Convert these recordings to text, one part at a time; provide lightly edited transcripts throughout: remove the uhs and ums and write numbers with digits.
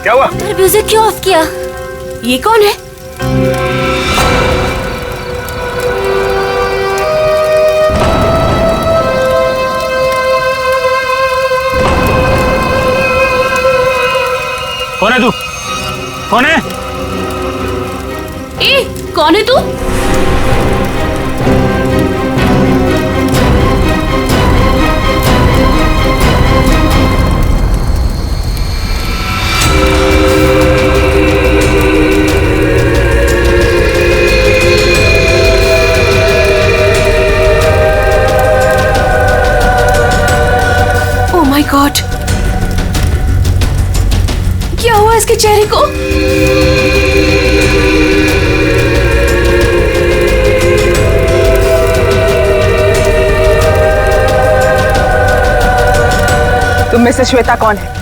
क्या हुआ? म्यूजिक क्यों ऑफ किया? ये कौन है? कौन है तू? कौन है? ए, कौन है तू? ओह माय गॉड, क्या हुआ इसके चेहरे को? तुम में से श्वेता कौन है?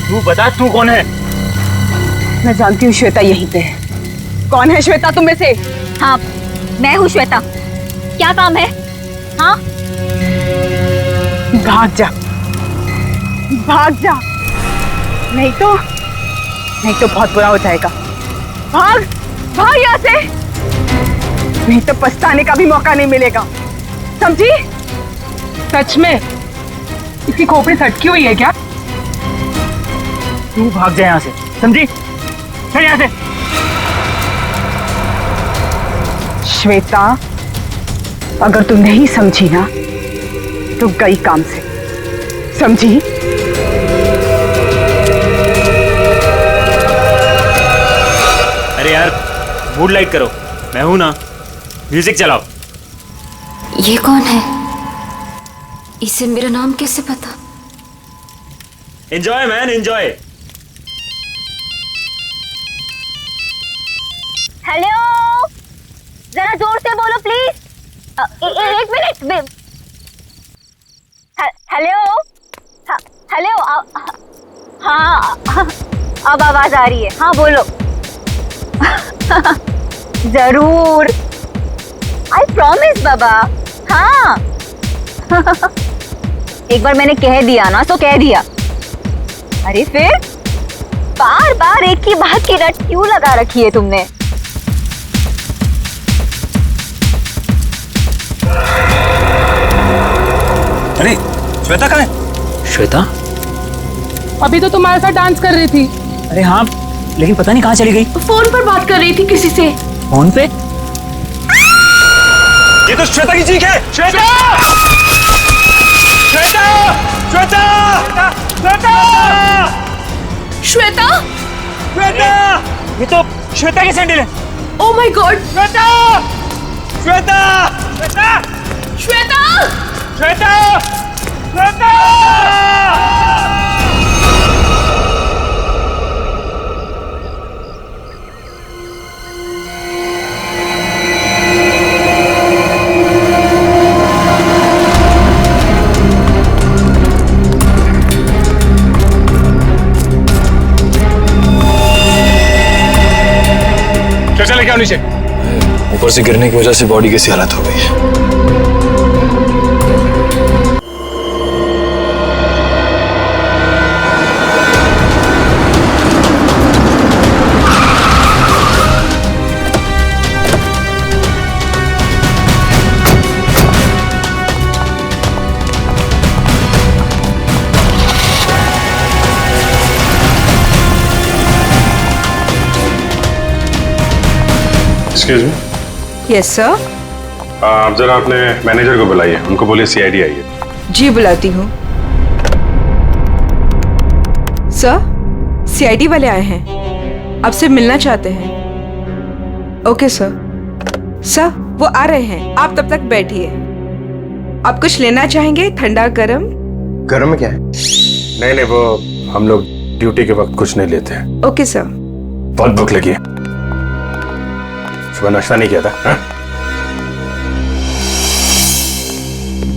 तू बता, तू कौन है? मैं जानती हूँ श्वेता यहीं पे है। कौन है श्वेता तुम में से? हाँ, मैं हूँ श्वेता। क्या काम है? हाँ, भाग जा, भाग जा, नहीं तो बहुत बुरा हो जाएगा। भाग, भाग यहाँ से, नहीं तो पछताने का भी मौका नहीं मिलेगा, समझी? सच में इसकी खोपड़ी सटकी हुई है क्या? तू भाग जा यहाँ से, समझी? चल यहाँ से। श्वेता, अगर तुम नहीं समझी ना तो गई काम से, समझी? अरे यार, मूड लाइट करो, मैं हूं ना। म्यूजिक चलाओ। ये कौन है? इसे मेरा नाम कैसे पता? Enjoy man, enjoy. हेलो, जरा जोर से बोलो प्लीज। एक मिनट। हेलो, हेलो, हाँ, अब आवाज आ रही है। हाँ बोलो। जरूर, आई प्रॉमिस बाबा। हाँ। एक बार मैंने कह दिया ना तो कह दिया। अरे फिर बार बार एक ही बात की रट क्यों लगा रखी है तुमने? अरे श्वेता कहाँ है? श्वेता? अभी तो तुम्हारे साथ डांस कर रही थी। अरे हाँ, लेकिन पता नहीं कहाँ चली गई। फोन पर बात कर रही थी किसी से। फोन पे? ये तो श्वेता की चीख है। श्वेता! श्वेता! श्वेता! श्वेता! श्वेता? श्वेता! ये तो श्वेता के सैंडल है। Oh my God. Shweta! Shweta! Shweta! Shweta! Shweta! Shweta! लेके आओ नीचे। ऊपर से गिरने की वजह से बॉडी कैसी हालत हो गई है। Excuse me. Yes sir. आप जरा अपने मैनेजर को बुलाइए, उनको बोलिए सीआईडी आई है। जी बुलाती हूँ। सर, सीआईडी वाले आए हैं, आपसे मिलना चाहते हैं। Okay sir. सर, वो आ रहे हैं, आप तब तक बैठिए। आप कुछ लेना चाहेंगे? ठंडा, गरम? गरम में क्या है? नहीं, वो हम लोग ड्यूटी के वक्त कुछ नहीं लेते हैं। Okay sir. बहुत भूख लगी है, सुबह नाश्ता नहीं किया था। हा?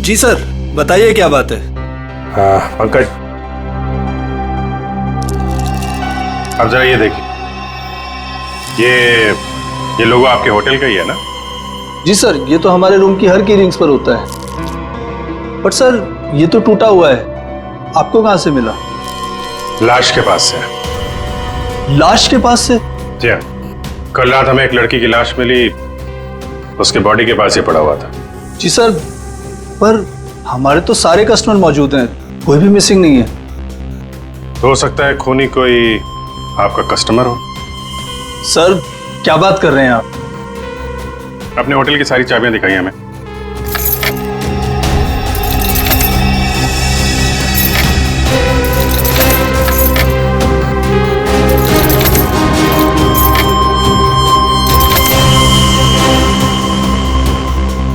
जी सर, बताइए क्या बात है? पंकज, अब जरा ये देखिए, ये लोगो आपके होटल का ही है ना? जी सर, ये तो हमारे रूम की हर की रिंग्स पर होता है। बट सर, ये तो टूटा हुआ है, आपको कहाँ से मिला? लाश के पास से। लाश के पास से? जी हाँ, कल रात हमें एक लड़की की लाश मिली, उसके बॉडी के पास ही पड़ा हुआ था। जी सर, पर हमारे तो सारे कस्टमर मौजूद हैं, कोई भी मिसिंग नहीं है। हो सकता है खूनी कोई आपका कस्टमर हो। सर क्या बात कर रहे हैं आप? अपने होटल की सारी चाबियां दिखाई हमें।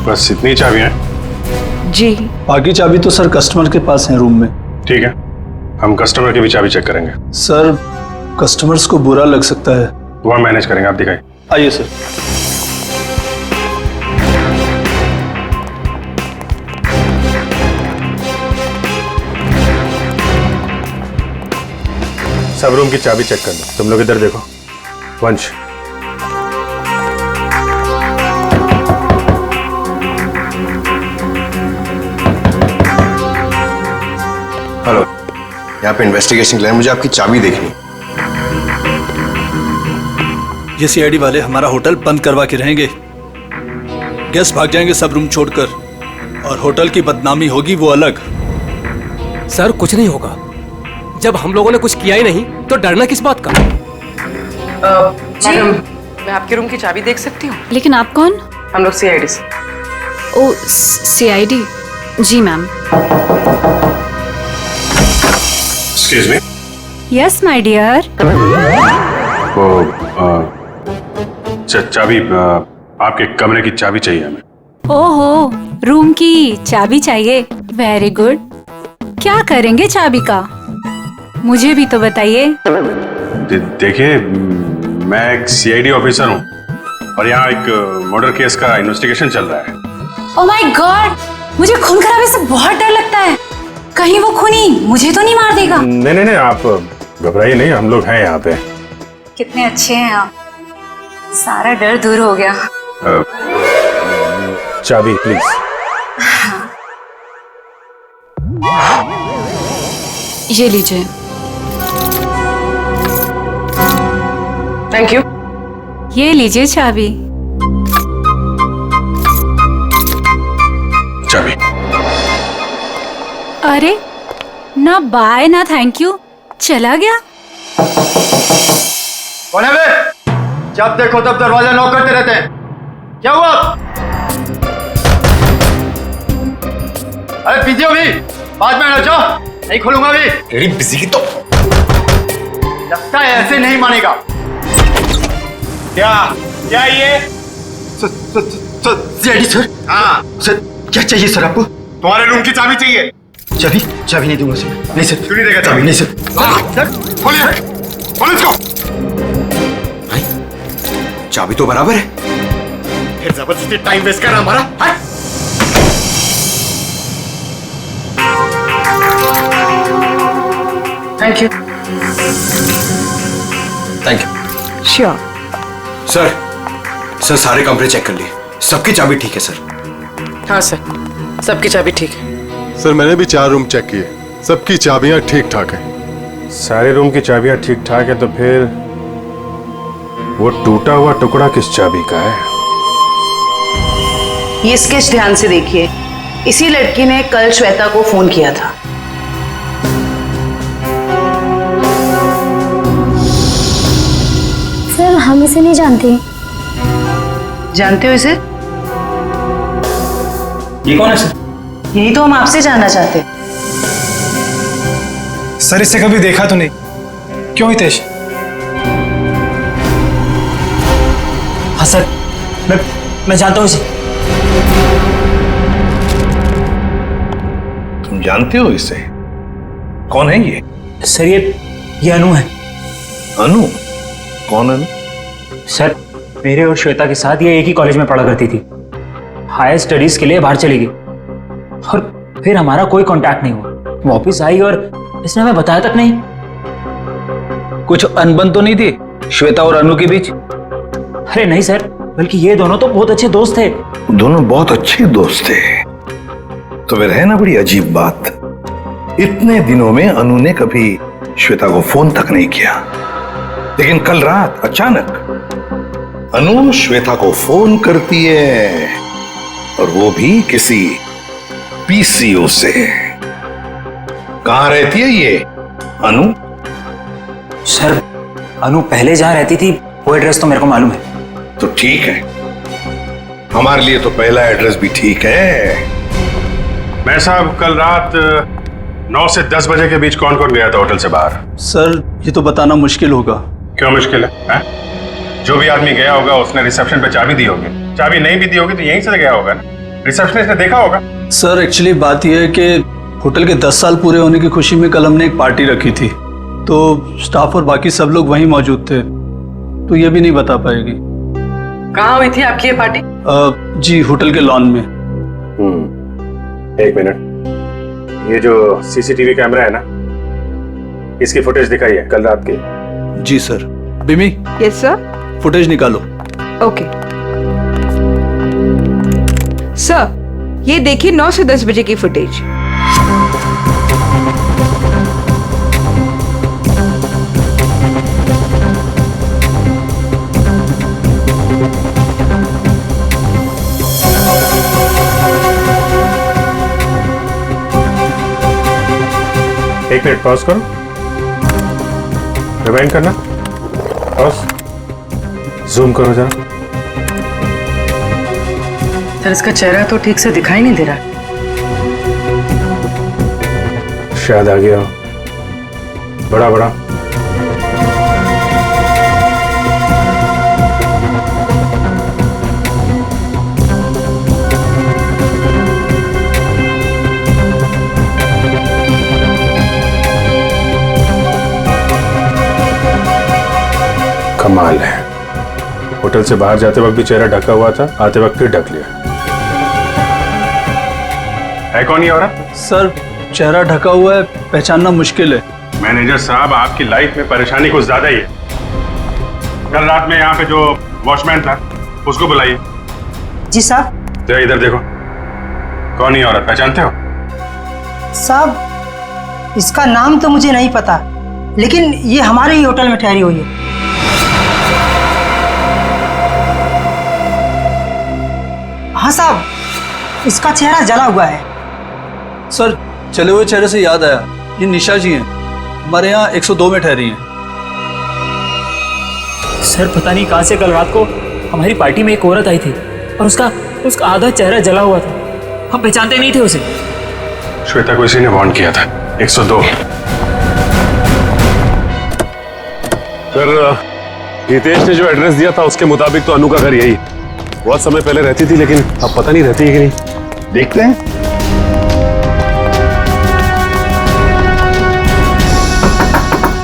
बस इतनी चाबियां हैं? जी। बाकी चाबी तो सर कस्टमर के पास है रूम में। ठीक है, हम कस्टमर की भी चाबी चेक करेंगे। सर कस्टमर्स को बुरा लग सकता है। वो हम मैनेज करेंगे, आप दिखाइए। आइए सर। सब रूम की चाबी चेक कर लो। तुम लोग इधर देखो। वंश, हेलो, यहाँ पे इन्वेस्टिगेशन के लिए मुझे आपकी चाबी देखनी। ये सीआईडी वाले हमारा होटल बंद करवा के रहेंगे, गेस्ट भाग जाएंगे सब रूम छोड़कर, और होटल की बदनामी होगी वो अलग। सर कुछ नहीं होगा, जब हम लोगों ने कुछ किया ही नहीं तो डरना किस बात का? मैडम, मैं आपके रूम की चाबी देख सकती हूँ? लेकिन आप कौन? हम लोग सीआईडी से। ओ सीआईडी? जी ma'am. Excuse me. Yes my dear. वो चाबी, आपके कमरे की चाबी चाहिए हमें। ओहो, रूम की चाबी चाहिए? Very good. क्या करेंगे चाबी का? मुझे भी तो बताइए। देखिए, मैं एक सीआईडी ऑफिसर हूँ और यहाँ एक मर्डर केस का इन्वेस्टिगेशन चल रहा है। ओह माय गॉड, मुझे खून खराबे से बहुत डर लगता है। कहीं वो खूनी मुझे तो नहीं मार देगा? नहीं नहीं नहीं, आप घबराइए नहीं, हम लोग हैं यहाँ पे। कितने अच्छे हैं आप, सारा डर दूर हो गया। चाबी प्लीज। ये लीजिए। Thank you. ये लीजिए चाबी। चाबी। अरे ना बाय ना थैंक यू, चला गया। कौन है बे? जब देखो तब दरवाजा नॉक करते रहते हैं, क्या हुआ? अरे बिजी हो भी, बाद में आना, जाओ, नहीं खोलूंगा भी। तेरी बिजी की तो लगता है ऐसे नहीं मानेगा। क्या ये? CID sir. हाँ सर, क्या चाहिए सर आपको? तुम्हारे रूम की चाबी चाहिए। चाबी नहीं दूंगा सर। नहीं सर। क्यों नहीं देगा चाबी? नहीं सर। सर खोलिए, खोलो इसको। चाबी तो बराबर है, फिर जबरदस्ती टाइम वेस्ट कर रहा हमारा। Thank you. Thank you. Sure. Sir सारे कमरे चेक कर लिए, सबकी चाबी ठीक है सर। हाँ सर, सबकी चाबी ठीक है। सर मैंने भी 4 रूम चेक किए, सबकी चाबियां ठीक ठाक हैं। सारे रूम की चाबियां ठीक ठाक है, तो फिर वो टूटा हुआ टुकड़ा किस चाबी का है? ये स्केच ध्यान से देखिए, इसी लड़की ने कल श्वेता को फोन किया था। सर हम इसे नहीं जानते। जानते हो इसे? ये कौन है सर? यही तो हम आपसे जानना चाहते हैं। सर इसे कभी देखा तो नहीं। क्यों हितेश? हाँ सर, मैं जानता हूँ इसे। तुम जानते हो इसे? कौन है ये? सर ये अनु है। अनु? कौन अनु? सर मेरे और श्वेता के साथ ये एक ही कॉलेज में पढ़ा करती थी। हायर स्टडीज के लिए बाहर चली गई और फिर हमारा कोई कांटेक्ट नहीं हुआ। वापस आई और इसने हमें बताया तक नहीं। कुछ अनबन तो नहीं थी श्वेता और अनु के बीच? अरे नहीं सर, बल्कि ये दोनों तो बहुत अच्छे दोस्त थे। दोनों बहुत अच्छे दोस्त थे, तो फिर है ना बड़ी अजीब बात। इतने दिनों में अनु ने कभी श्वेता को फोन तक नहीं किया, लेकिन कल रात अचानक अनु श्वेता को फोन करती है, और वो भी किसी पीसीओ से। कहां रहती है ये अनु? सर, अनु पहले जहां रहती थी वो एड्रेस तो मेरे को मालूम है। तो ठीक है, हमारे लिए तो पहला एड्रेस भी ठीक है। मैं साहब कल रात 9 से 10 बजे के बीच कौन कौन गया था होटल से बाहर? सर ये तो बताना मुश्किल होगा। क्यों मुश्किल है? जो भी आदमी गया होगा उसने रिसेप्शन पे चाबी दी होगी, चाबी नहीं भी दी होगी तो यहीं से गया होगा ना, रिसेप्शनिस्ट ने देखा होगा। सर एक्चुअली बात यह है कि होटल के 10 साल पूरे होने की खुशी में कल हमने एक पार्टी रखी थी, तो स्टाफ और बाकी सब लोग वहीं मौजूद थे, तो ये भी नहीं बता पाएगी। कहाँ हुई थी आपकी ये पार्टी? जी होटल के लॉन में। एक मिनट, ये जो सीसीटीवी कैमरा है ना, इसकी फुटेज दिखाई है कल रात की। जी सर। बिमी, यस सर। फुटेज निकालो। ओके सर, ये देखिए 9 से 10 बजे की फुटेज। एक मिनट पॉज करो, रिवाइंड करना, पॉज, जूम करो जरा। सर इसका चेहरा तो ठीक से दिखाई नहीं दे रहा। शायद आ गया हो, बड़ा बड़ा। कमाल है, होटल से बाहर जाते वक्त भी चेहरा ढका हुआ था, आते वक्त फिर ढक लिया। है कौन ये औरत? सर चेहरा ढका हुआ है, पहचानना मुश्किल है। मैनेजर साहब, आपकी लाइफ में परेशानी कुछ ज्यादा ही है। कल रात में यहाँ पे जो वॉचमैन था उसको बुलाइए। जी साहब। तो इधर देखो, कौन ये औरत, पहचानते हो? साहब इसका नाम तो मुझे नहीं पता, लेकिन ये हमारे ही होटल में ठहरी हुई है। हाँ साहब, इसका चेहरा जला हुआ है। सर चले हुए चेहरे से याद आया, ये निशा जी हैं, हमारे यहाँ 102 में ठहरी हैं। सर पता नहीं कहां से कल रात को हमारी पार्टी में एक औरत आई थी और उसका आधा चेहरा जला हुआ था, हम पहचानते नहीं थे उसे। श्वेता को इसी ने वार्न किया था। 102। सर हितेश ने जो एड्रेस दिया था उसके मुताबिक तो अनु का घर यही, बहुत समय पहले रहती थी, लेकिन अब पता नहीं रहती है कि नहीं। देखते हैं।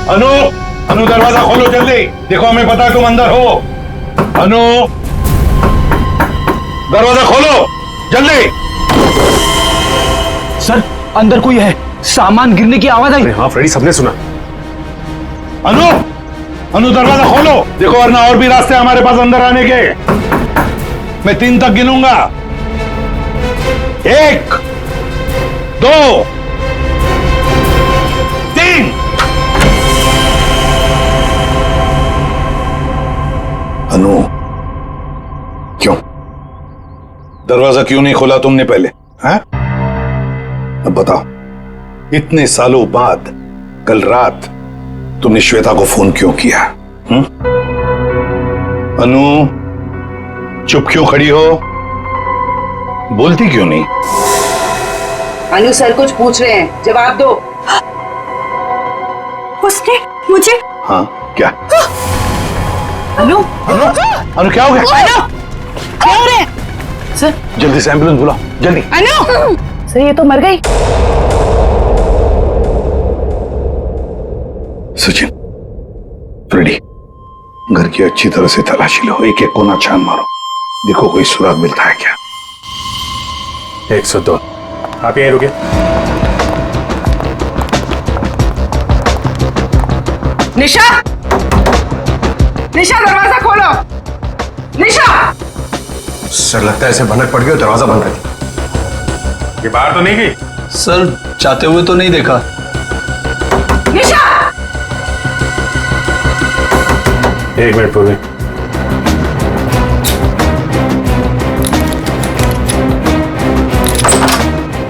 अनु, अनु दरवाजा खोलो जल्दी, देखो हमें पता है तुम अंदर हो। अनु दरवाजा खोलो जल्दी। सर अंदर कोई है, सामान गिरने की आवाज आई। हाँ फ्रेडी, सबने सुना। अनु, अनु दरवाजा खोलो, देखो वरना और भी रास्ते हमारे पास अंदर आने के। मैं 3 तक गिनूंगा। 1 2 3। अनु, क्यों दरवाजा क्यों नहीं खोला तुमने पहले? हैं? अब बताओ, इतने सालों बाद कल रात तुमने श्वेता को फोन क्यों किया? अनु चुप क्यों खड़ी हो, बोलती क्यों नहीं? अनु सर कुछ पूछ रहे हैं, जवाब दो। उसने मुझे। हाँ क्या? अनु, अनु, अनु क्या हो गया? अनु क्या हो रहा है? सर जल्दी से एम्बुलेंस बुलाओ, जल्दी। अनु सर ये तो मर गई। सचिन, फ्रेडी, घर की अच्छी तरह से तलाशी लो, एक एक कोना छान मारो, देखो कोई सुराग मिलता है क्या। 102। आप यहीं रुके। निशा, निशा दरवाजा खोलो। निशा। सर लगता है ऐसे भनक पड़ गई, दरवाजा बंद कर। ये बाहर तो नहीं गई? सर जाते हुए तो नहीं देखा। निशा! एक मिनट पूर्वी।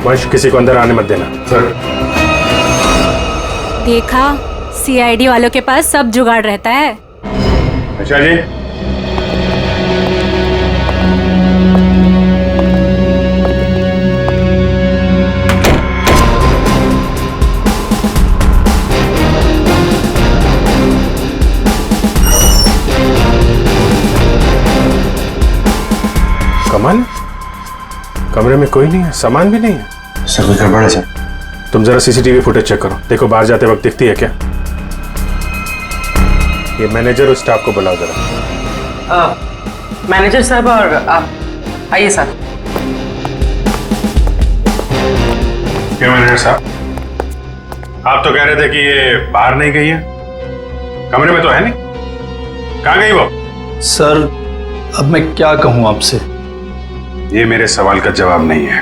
वंश, किसी को अंदर आने मत देना। सर। देखा, सीआईडी वालों के पास सब जुगाड़ रहता है। अच्छा जी। कमाल, कमरे में कोई नहीं है, सामान भी नहीं है। सर कुछ गड़बड़ है सर। तुम जरा सीसीटीवी फुटेज चेक करो, देखो बाहर जाते वक्त दिखती है क्या। ये मैनेजर और स्टाफ को बुलाओ जरा। मैनेजर साहब और आप आइए सर। क्यों मैनेजर साहब, आप तो कह रहे थे कि ये बाहर नहीं गई है, कमरे में तो है नहीं, कहाँ गई वो? सर अब मैं क्या कहूं आपसे। ये मेरे सवाल का जवाब नहीं है।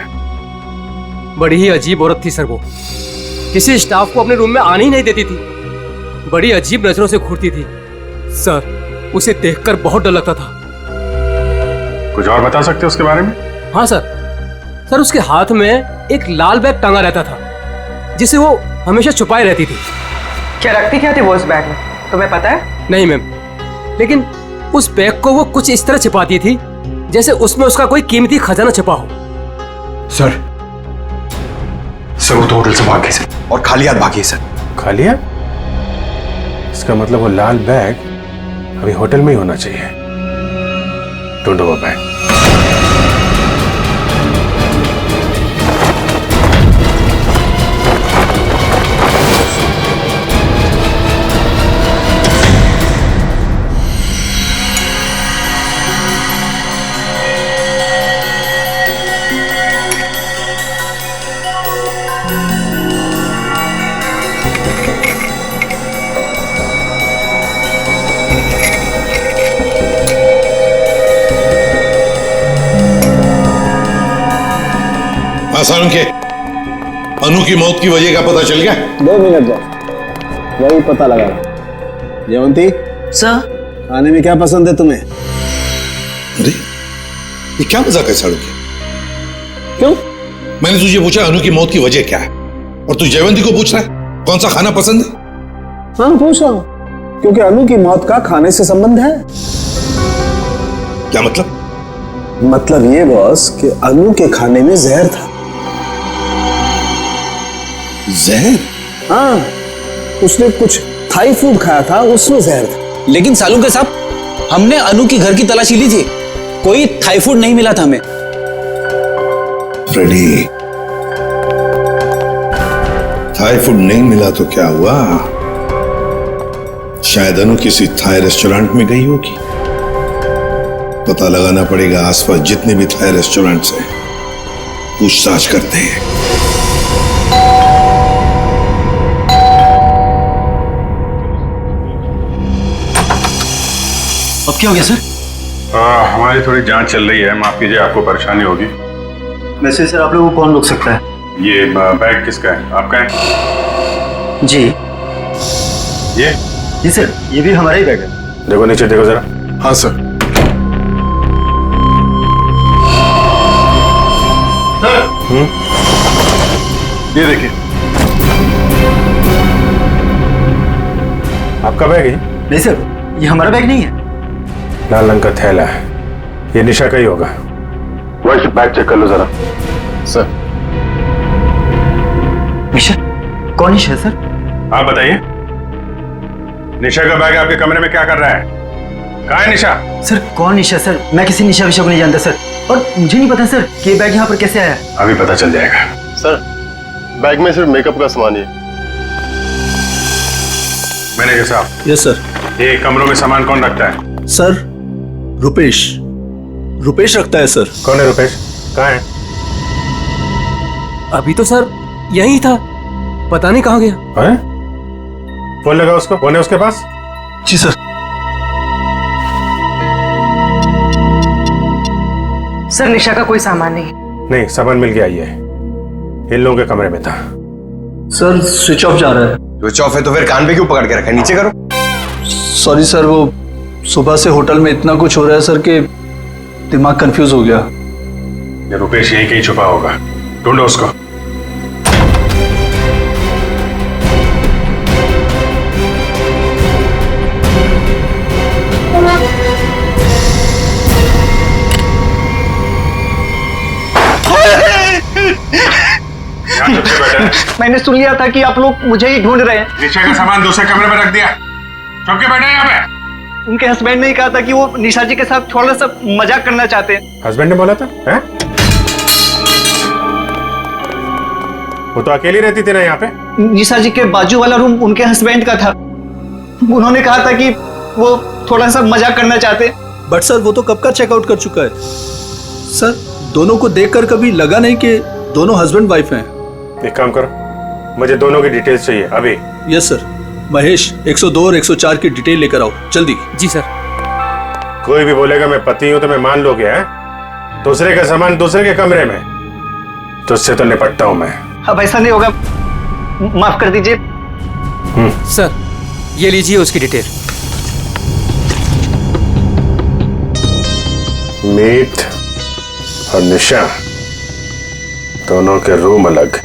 बड़ी ही अजीब औरत थी सर वो, किसी स्टाफ को अपने रूम में आने ही नहीं देती थी, बड़ी अजीब नजरों से घूरती थी सर, उसे देखकर बहुत डर लगता था। कुछ और बता सकते हो उसके बारे में? हाँ सर, उसके हाथ में एक लाल बैग टांगा रहता था जिसे वो हमेशा छुपाए रहती थी। क्या रखती क्या थी वो उस बैग में, तुम्हें पता है? नहीं मैम, लेकिन उस बैग को वो कुछ इस तरह छिपाती थी जैसे उसमें उसका कोई कीमती खजाना छिपा हो। सर वो तो होटल से भाग गई सर, और खाली हाथ भागी है सर। खाली हाथ? इसका मतलब वो लाल बैग अभी होटल में ही होना चाहिए। ढूंढो वो बैग। आसान के अनु की मौत की वजह का पता चल गया? 2 मिनट जाओ, वही पता लगा। जयवंती सर, खाने में क्या पसंद है तुम्हें? अरे ये क्या मजाक है साड़ू के? क्यों? मैंने तुझे पूछा अनु की मौत की वजह क्या है, और तू जयवंती को पूछ रहा है कौन सा खाना पसंद है? हाँ पूछ रहा हूं, क्योंकि अनु की मौत का खाने से संबंध है। क्या मतलब? मतलब ये बॉस कि अनु के खाने में जहर था। जहर? हाँ, उसने कुछ थाई फूड खाया था, उसमें जहर था। लेकिन सालू के साहब, हमने अनु की घर की तलाशी ली थी, कोई थाई फूड नहीं मिला था हमें। फ्रेडी, थाई फूड नहीं मिला तो क्या हुआ? शायद अनु किसी थाई रेस्टोरेंट में गई होगी। पता लगाना पड़ेगा आसपास जितने भी थाई रेस्टोरेंट्स हैं, पूछताछ करते हैं। अब क्या हो गया सर? हमारी थोड़ी जांच चल रही है, माफ कीजिए आपको परेशानी होगी। वैसे सर आप लोगों को कौन रोक सकता है? ये बैग किसका है? आपका है? जी। ये? जी सर, ये भी हमारा ही बैग है। देखो नीचे देखो जरा। हाँ सर। ये देखिए, आपका बैग है? नहीं सर, ये हमारा बैग नहीं है। लाल रंग का थैला है, ये निशा का ही होगा। वही बैग चेक कर लो जरा। सर। निशा? कौन निशा सर? आप बताइए, निशा का बैग आपके कमरे में क्या कर रहा है? कहाँ है निशा? सर कौन निशा सर? मैं किसी निशा विशा को नहीं जानता सर, और मुझे नहीं पता सर कि ये बैग यहाँ पर कैसे आया। अभी पता चल जाएगा। सर बैग में सिर्फ मेकअप का सामान है। मैनेजर साहब। Yes sir. ये कमरों में सामान कौन रखता है? सर रुपेश रखता है सर। कौन है रुपेश? कहाँ है? अभी तो सर यही था, पता नहीं कहाँ गया। है? फोन लगा उसको, फोन है उसके पास? जी सर। सर निशा का कोई सामान नहीं। नहीं, सामान मिल गया। इन लोगों के कमरे में था। सर स्विच ऑफ जा रहा है। स्विच ऑफ है तो फिर कान पे क्यों पकड़ के रखा है? नीचे करो। सॉरी सर, वो सुबह से होटल में इतना कुछ हो रहा है सर कि दिमाग कंफ्यूज हो गया। ये रुपेश यहीं कहीं छुपा होगा, ढूंढो उसको। मैंने सुन लिया था कि आप लोग मुझे ही ढूंढ रहे हैं। नीचे का सामान दूसरे कमरे में रख दिया, चुप के बैठे यहाँ पे। उनके हस्बैंड ने ही कहा था कि वो निशा जी के साथ थोड़ा सा मजाक करना चाहते हैं। हस्बैंड ने बोला था? हैं? वो तो अकेली रहती थी ना यहाँ पे। निशा जी के बाजू वाला रूम उनके हस्बैंड का था। उन्होंने कहा था कि वो थोड़ा सा मजाक करना चाहते हैं। बट सर वो तो कब का चेकआउट कर चुका है। सर दोनों को देखकर कभी लगा नहीं कि दोनों हस्बैंड वाइफ हैं। एक काम करो, मुझे दोनों की डिटेल्स चाहिए अभी। Yes sir. महेश 102 और 104 की डिटेल लेकर आओ जल्दी। जी सर। कोई भी बोलेगा मैं पति हूं तो मैं मान लोगे? हैं? दूसरे का सामान दूसरे के कमरे में, तो उससे तो निपटता हूं मैं। अब ऐसा नहीं होगा, माफ कर दीजिए। सर ये लीजिए उसकी डिटेल। मीत और निशा दोनों के रूम अलग,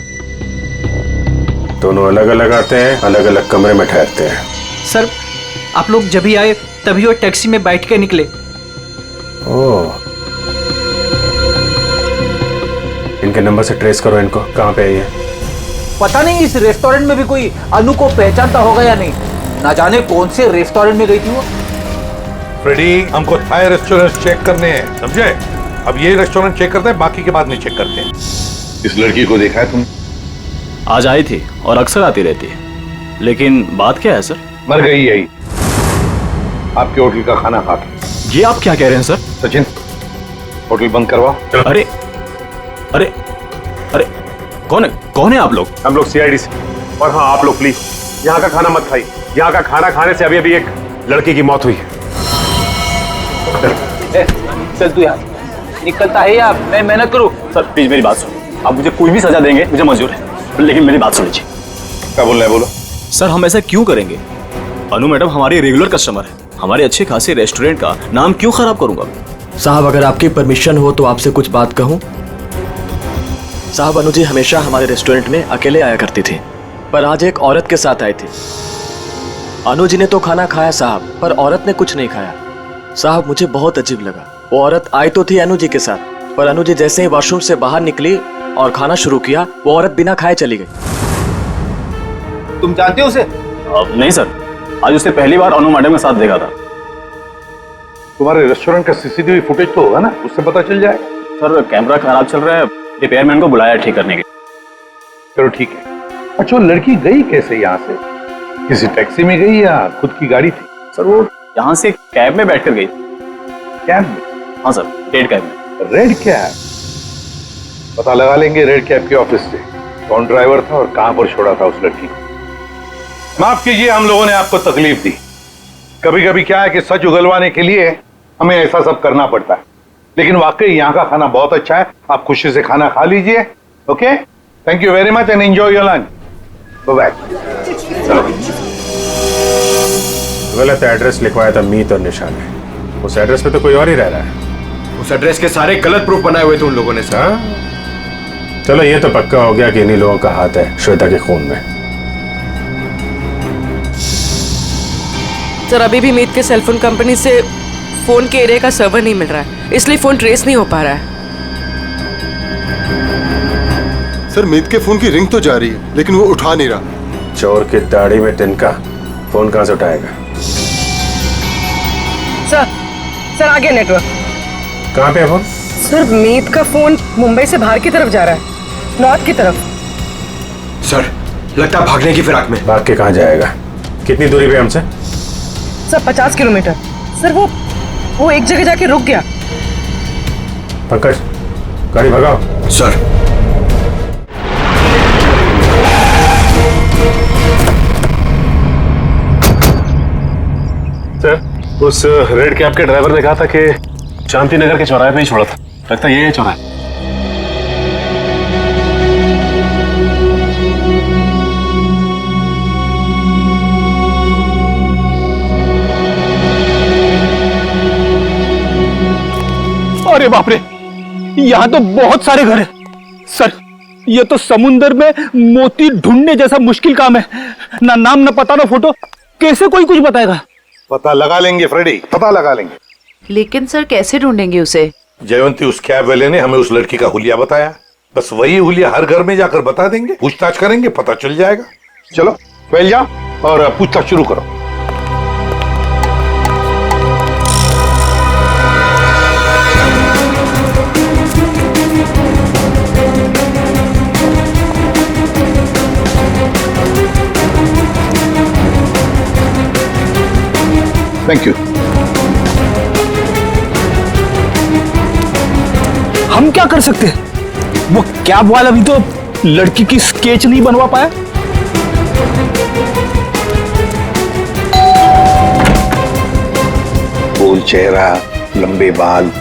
दोनों अलग अलग आते हैं, अलग अलग कमरे में ठहरते हैं। सर आप लोग जब ही आए तभी वो टैक्सी में बैठ के निकले। ओह, इनके नंबर से ट्रेस करो इनको, कहाँ पे है ये? पता नहीं इस रेस्टोरेंट में भी कोई अनु को पहचानता होगा या नहीं। ना जाने कौन से रेस्टोरेंट में गई थी वो। फ्रेडी, हमको थाई रेस्टोरेंट चेक करने हैं, समझे? अब ये रेस्टोरेंट चेक करते हैं, बाकी के बाद नहीं चेक करते हैं। इस लड़की को देखा है तुमने? आज आई थी और अक्सर आती रहती है, लेकिन बात क्या है सर? मर गई यही आपके होटल का खाना खा के। ये आप क्या कह रहे हैं सर? सचिन, होटल बंद करवा। अरे अरे अरे कौन है आप लोग? हम लोग सीआईडी से। और हाँ आप लोग प्लीज यहाँ का खाना मत खाइए। यहाँ का खाना खाने से अभी अभी एक लड़की की मौत हुई है। चल तू यार, निकलता है या मैं मेहनत करूँ? सर प्लीज मेरी बात सुनो। आप मुझे कोई भी सजा देंगे, मुझे मंजूर है, लेकिन मेरी बात सुन लीजिए। क्या बोल रहे हैं? बोलो। सर हम ऐसा क्यों करेंगे? अनु मैडम हमारी रेगुलर कस्टमर है, हमारे अच्छे खासे रेस्टोरेंट का नाम क्यों खराब करूंगा? साहब अगर आपकी परमिशन हो तो आपसे कुछ बात कहूं। साहब अनु जी हमेशा हमारे रेस्टोरेंट में अकेले आया करती थी, पर आज एक औरत के साथ आई थी। अनु जी ने तो खाना खाया साहब, पर औरत ने कुछ नहीं खाया। साहब मुझे बहुत अजीब लगा। वो औरत आई तो थी अनु जी के साथ, पर अनु जी जैसे ही वॉशरूम से बाहर निकली और खाना शुरू किया, वो औरत बिना खाए चली गई। तुम जानते हो उसे? नहीं सर, आज उसने पहली बार अनु मैडम के साथ देखा था। तुम्हारे रेस्टोरेंट का सीसीटीवी फुटेज तो होगा ना, उससे पता चल जाए। सर कैमरा खराब चल रहा है, रिपेयरमैन को बुलाया ठीक करने के। चलो ठीक है। अच्छा वो लड़की गई कैसे यहाँ से? किसी टैक्सी में गई या खुद की गाड़ी थी? सर वो यहाँ से कैब में बैठकर गई। कैब में? हाँ सर, रेड कैब में। Red cab? पता लगा लेंगे रेड कैब के ऑफिस से कौन ड्राइवर था और कहां पर छोड़ा था उस लड़की को। माफ कीजिए हम लोगों ने आपको तकलीफ दी। कभी कभी क्या है कि सच उगलवाने के लिए हमें ऐसा सब करना पड़ता है, लेकिन वाकई यहाँ का खाना बहुत अच्छा है। आप खुशी से खाना खा लीजिए। Okay, thank you very much and enjoy your lunch. Bye. गलत एड्रेस लिखवाया था मीत और निशा ने। उस एड्रेस पे तो कोई और ही रह रहा है। उस एड्रेस के सारे गलत प्रूफ बनाए हुए थे उन लोगों ने सर। चलो ये तो पक्का हो गया कि इन्हीं लोगों का हाथ है श्वेता के खून में। सर अभी भी मीत के सेलफोन कंपनी से फोन के एरिया का सर्वर नहीं मिल रहा है, इसलिए फोन ट्रेस नहीं हो पा रहा है। सर मीत के फोन की रिंग तो जा रही है, लेकिन वो उठा नहीं रहा। चोर की दाढ़ी में तिनका, फोन कहां से उठाएगा? सर आ गया नेटवर्क। कहां पे है फोन? सर मीत का फोन मुंबई से बाहर की तरफ जा रहा है, नॉर्थ की तरफ। सर लगता है भागने की फिराक में। भाग के कहां जाएगा? कितनी दूरी पे हमसे? Sir 50 kilometre. सर वो एक जगह जाके रुक गया। पंकज गाड़ी भगाओ। सर उस रेड कैब के ड्राइवर ने कहा था कि शांति नगर के चौराहे पे ही छोड़ा था। लगता है ये चौराहा है। अरे बाप रे, यहाँ तो बहुत सारे घर हैं। सर, ये तो समुंदर में मोती ढूंढने जैसा मुश्किल काम है। ना नाम, ना पता, ना फोटो, कैसे कोई कुछ बताएगा? पता लगा लेंगे फ्रेडी, पता लगा लेंगे। लेकिन सर कैसे ढूंढेंगे उसे? जयवंती उस कैब वाले ने हमें उस लड़की का हुलिया बताया, बस वही हुलिया हर घर में जाकर बता देंगे, पूछताछ करेंगे, पता चल जाएगा। चलो फैल जाओ और पूछताछ शुरू करो। Thank you. हम क्या कर सकते हैं? वो कैब वाला भी तो लड़की की स्केच नहीं बनवा पाया। गोल चेहरा, लंबे बाल,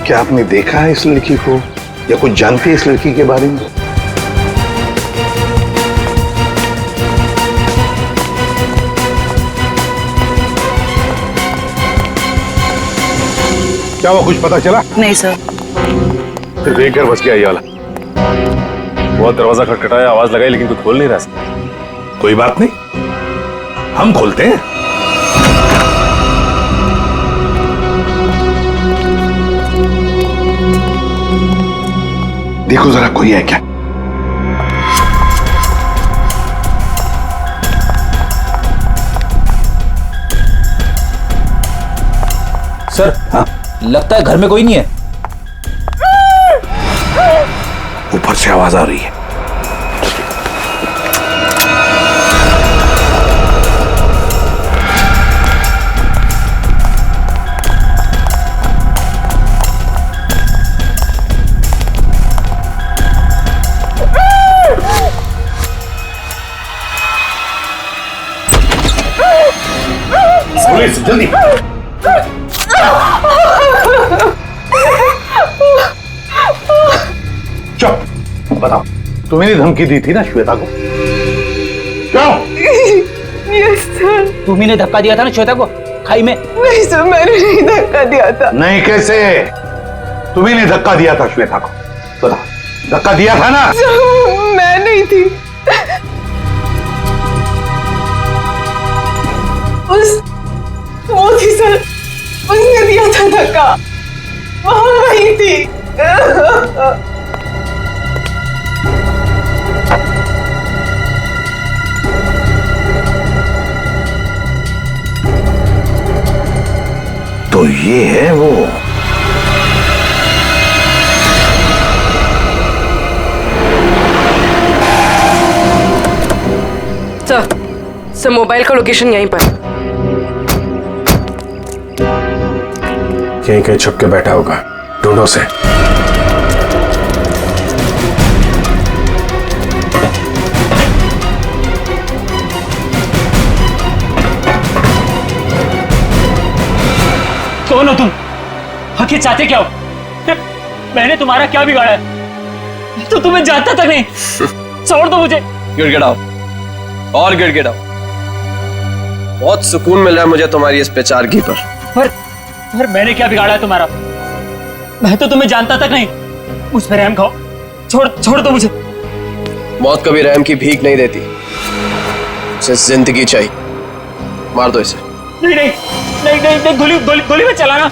क्या आपने देखा है इस लड़की को या कुछ जानते हैं इस लड़की के बारे में? क्या वो कुछ पता चला? नहीं सर। सिर्फ एक घर बच गया ये वाला। बहुत दरवाजा खटखटाया, आवाज लगाई, लेकिन कोई खोल नहीं रहा। कोई बात नहीं, हम खोलते हैं। देखो जरा कोई है क्या? सर, हाँ? लगता है घर में कोई नहीं है। ऊपर से आवाज आ रही है। पुलिस, जल्दी। चुप, बताओ, तुम्हें धमकी दी थी ना श्वेता को? क्यों? Yes sir. तुम्ही ने धक्का दिया था ना श्वेता को खाई में? नहीं सर, मैंने नहीं धक्का दिया था। नहीं, कैसे? तुम्ही ने धक्का दिया था श्वेता को, बताओ, धक्का दिया था ना? मैं नहीं थी। वो थी सर, उसने दिया था धक्का, वहां वही थी। तो ये है वो। सर मोबाइल का लोकेशन यहीं पर। यहीं कहीं छुप के बैठा होगा, ढूंढो से। कौन हो तुम? आखिर चाहते क्या हो? मैंने तुम्हारा क्या बिगाड़ा है? तो तुम्हें जानता तक नहीं। छोड़ दो मुझे। गिड़गिड़ाओ और गिड़गिड़ाओ। बहुत सुकून मिल रहा है मुझे तुम्हारी इस पेचारगी पर। पर मैंने क्या बिगाड़ा है तुम्हारा? मैं तो तुम्हें जानता तक नहीं। मुझ पर रहम खाओ, छोड़ दो मुझे। मौत कभी रहम की भीख नहीं देती, उसे जिंदगी चाहिए। मार दो इसे। नहीं, गोली में चलाना।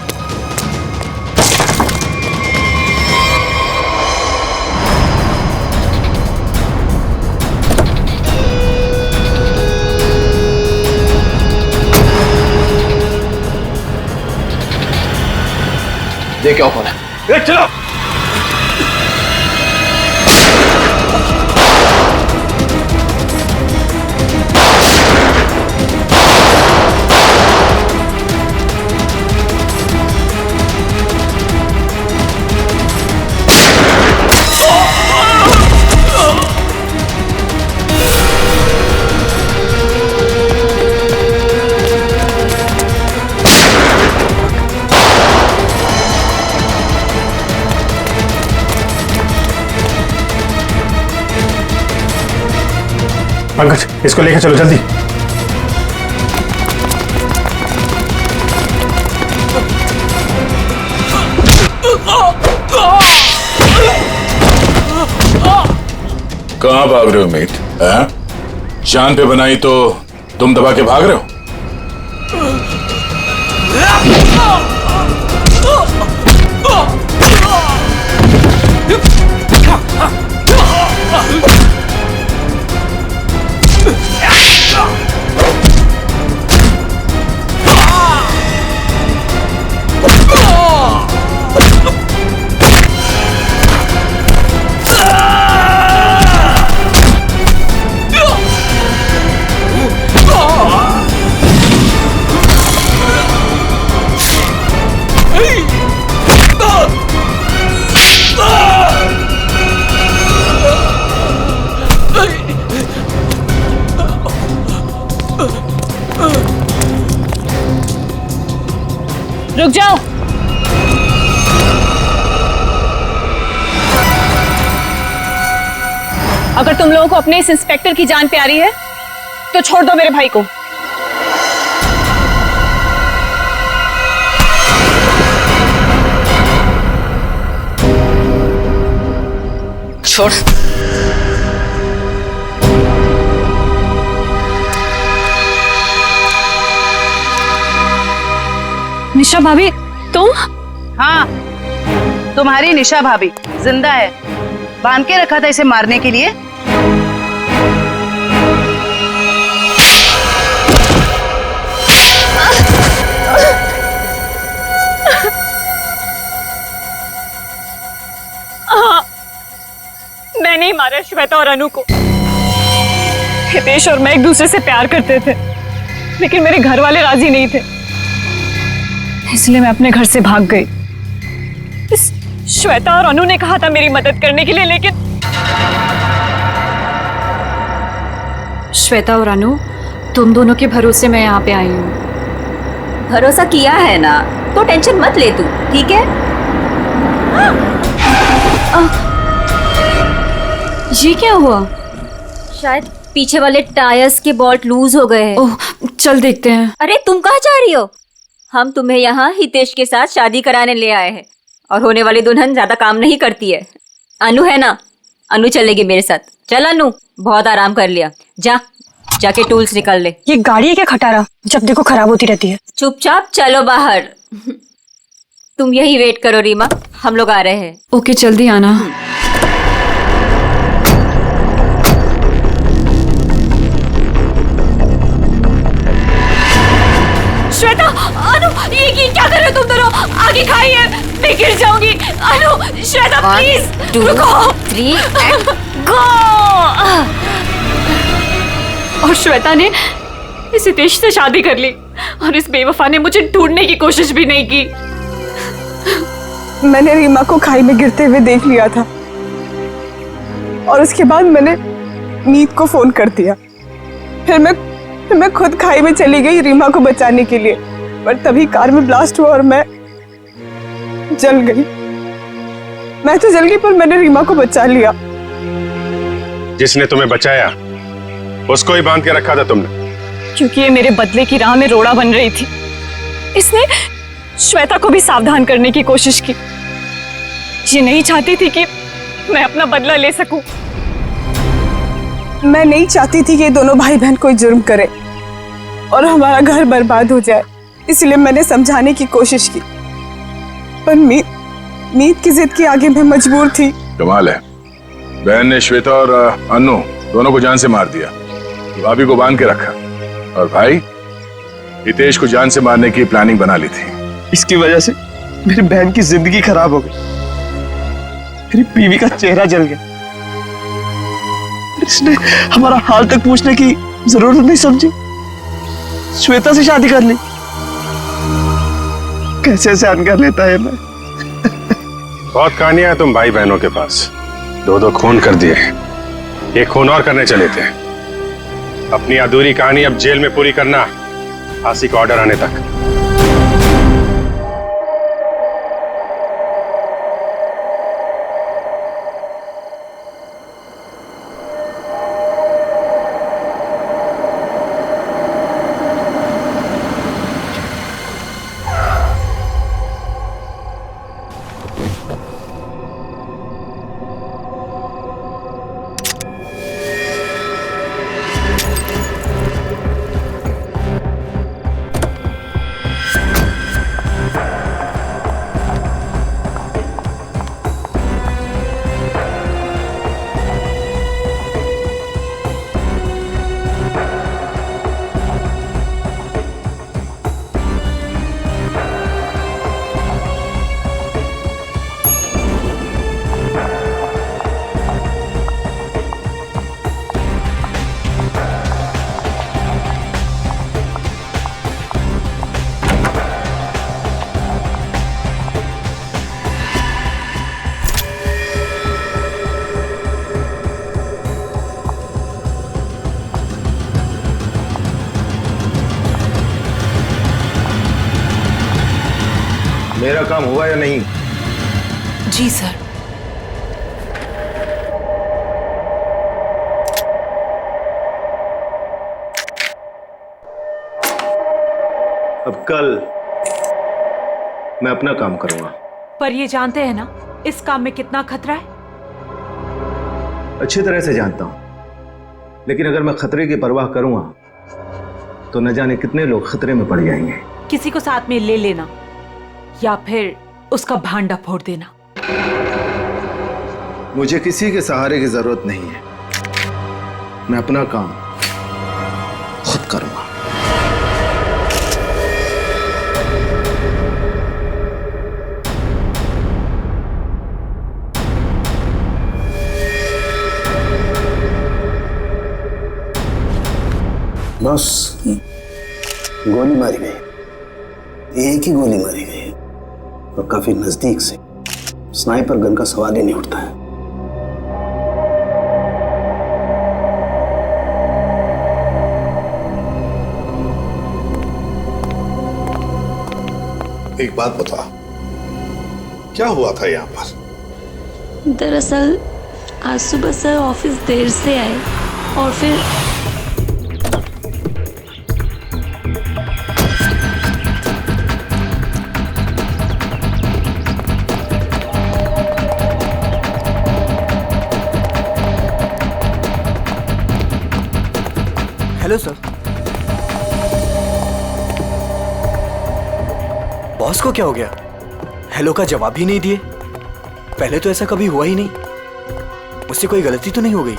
ये क्या कौन है? चलो। पंकज, इसको लेकर चलो जल्दी। कहाँ भाग रहे हो मीत? हैं? जान पे बनाई तो तुम दबा के भाग रहे हो? रुक जाओ। अगर तुम लोगों को अपने इस इंस्पेक्टर की जान प्यारी है तो छोड़ दो मेरे भाई को। छोड़। निशा भाभी तुम? हाँ, तुम्हारी निशा भाभी जिंदा है। बांध के रखा था इसे मारने के लिए। मैंने ही मारा श्वेता और अनु को। हितेश और मैं एक दूसरे से प्यार करते थे, लेकिन मेरे घर वाले राजी नहीं थे, इसलिए मैं अपने घर से भाग गई। इस श्वेता और अनु ने कहा था मेरी मदद करने के लिए, लेकिन श्वेता और अनु, तुम दोनों के भरोसे मैं यहाँ पे आई हूँ। भरोसा किया है ना, तो टेंशन मत ले तू, ठीक है? ये क्या हुआ? शायद पीछे वाले टायर्स के बोल्ट लूज हो गए हैं। ओह, चल देखते हैं। अरे तुम कहाँ जा रही हो? हम तुम्हें यहाँ हितेश के साथ शादी कराने ले आए हैं, और होने वाली दुल्हन ज्यादा काम नहीं करती है। अनु है ना, अनु चलेगी मेरे साथ। चल अनु, बहुत आराम कर लिया, जाके टूल्स निकाल ले। ये गाड़ी है क्या खटारा, जब देखो खराब होती रहती है। चुपचाप चलो बाहर। तुम यही वेट करो रीमा, हम लोग आ रहे हैं। ओके, जल्दी आना। श्वेता, अनु, ये क्या कर रहे हो तुम दोनों? आगे खाइए, मैं गिर जाऊंगी। अनु, श्वेता प्लीज रुको। 3 गो। और श्वेता ने इस हितेश से शादी कर ली, और इस बेवफा ने मुझे ढूंढने की कोशिश भी नहीं की। मैंने रीमा को खाई में गिरते हुए देख लिया था, और उसके बाद मैंने मीत को फोन कर दिया। फिर मैं खुद खाई में चली गई रीमा को बचाने के लिए, पर तभी कार में ब्लास्ट हुआ और मैं जल गई। मैं तो जल गई, पर मैंने रीमा को बचा लिया। जिसने तुम्हें बचाया उसको ही बांध के रखा था तुमने, क्योंकि ये मेरे बदले की राह में रोड़ा बन रही थी। इसने श्वेता को भी सावधान करने की कोशिश की। ये नहीं चाहती थी कि मैं अपना बदला ले सकूं। मैं नहीं चाहती थी कि ये दोनों भाई बहन कोई जुर्म करे और हमारा घर बर्बाद हो जाए, इसलिए मैंने समझाने की कोशिश की, पर मीत की जिद के आगे मैं मजबूर थी। कमाल है, बहन ने श्वेता और अनु दोनों को जान से मार दिया, भाभी को बांध के रखा, और भाई हितेश को जान से मारने की प्लानिंग बना ली थी। इसकी वजह से मेरी बहन की जिंदगी खराब हो गई, मेरी बीवी का चेहरा जल गया। इसने हमारा हाल तक पूछने की जरूरत नहीं समझी, श्वेता से शादी कर ली। कैसे सहन कर लेता है मैं। बहुत कहानियां हैं तुम भाई बहनों के पास, 2 खून कर दिए, एक खून और करने चले थे। अपनी अधूरी कहानी अब जेल में पूरी करना, फांसी का ऑर्डर आने तक। मेरा काम हुआ या नहीं? जी सर। अब कल मैं अपना काम करूंगा। पर ये जानते हैं ना इस काम में कितना खतरा है? अच्छी तरह से जानता हूं, लेकिन अगर मैं खतरे की परवाह करूंगा तो न जाने कितने लोग खतरे में पड़ जाएंगे। किसी को साथ में ले लेना या फिर उसका भांडा फोड़ देना। मुझे किसी के सहारे की जरूरत नहीं है। मैं अपना काम खुद करूंगा। बस गोली मारी गई, एक ही गोली मारी गई और काफी नजदीक से। स्नाइपर गन का सवाल ही नहीं उठता है। एक बात बता, क्या हुआ था यहाँ पर? दरअसल आज सुबह सर ऑफिस देर से आए और फिर हेलो सर। बॉस को क्या हो गया? हेलो का जवाब ही नहीं दिए। पहले तो ऐसा कभी हुआ ही नहीं। मुझसे कोई गलती तो नहीं हो गई?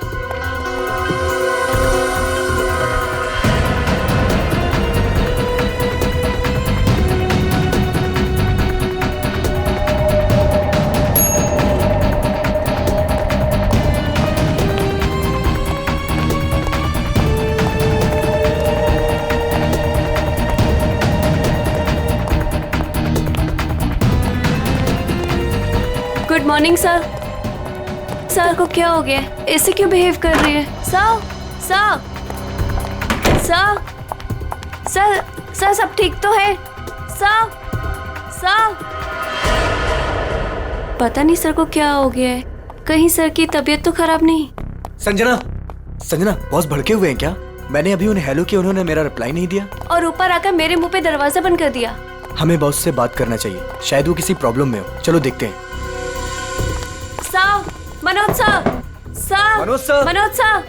Good morning sir. सर को क्या हो गया? ऐसे क्यों बिहेव कर रही है? Sir sir sir sir sir सब ठीक तो है? सर सर पता नहीं सर को क्या हो गया है। कहीं सर की तबीयत तो खराब नहीं? संजना, संजना बॉस भड़के हुए हैं क्या? मैंने अभी उन्हें हेलो किया, उन्होंने मेरा रिप्लाई नहीं दिया और ऊपर आकर मेरे मुंह पे दरवाजा बंद कर दिया। हमें बॉस से बात करना चाहिए, शायद वो किसी प्रॉब्लम में हो। चलो देखते हैं। Sir, Manoj sir, sir, Manoj sir, Manoj sir,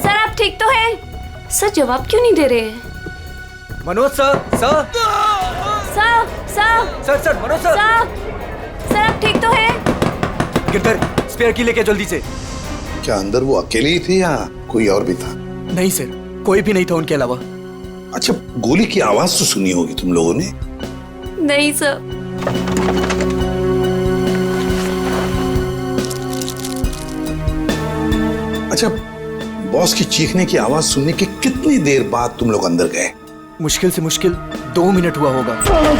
sir आप ठीक तो हैं? सर जवाब क्यों नहीं दे रहे हैं? Manoj sir, sir, sir, sir, sir, sir, Manoj sir, sir आप ठीक तो हैं? गिरधर, स्पेयर की लेके जल्दी से। क्या अंदर वो अकेली ही थी या कोई और भी था? नहीं सर, कोई भी नहीं था उनके अलावा। अच्छा, गोली की आवाज तो सुनी होगी तुम लोगों ने? नहीं सर। अच्छा, बॉस की चीखने की आवाज सुनने के कितनी देर बाद तुम लोग अंदर गए? मुश्किल से मुश्किल 2 मिनट हुआ होगा। सर,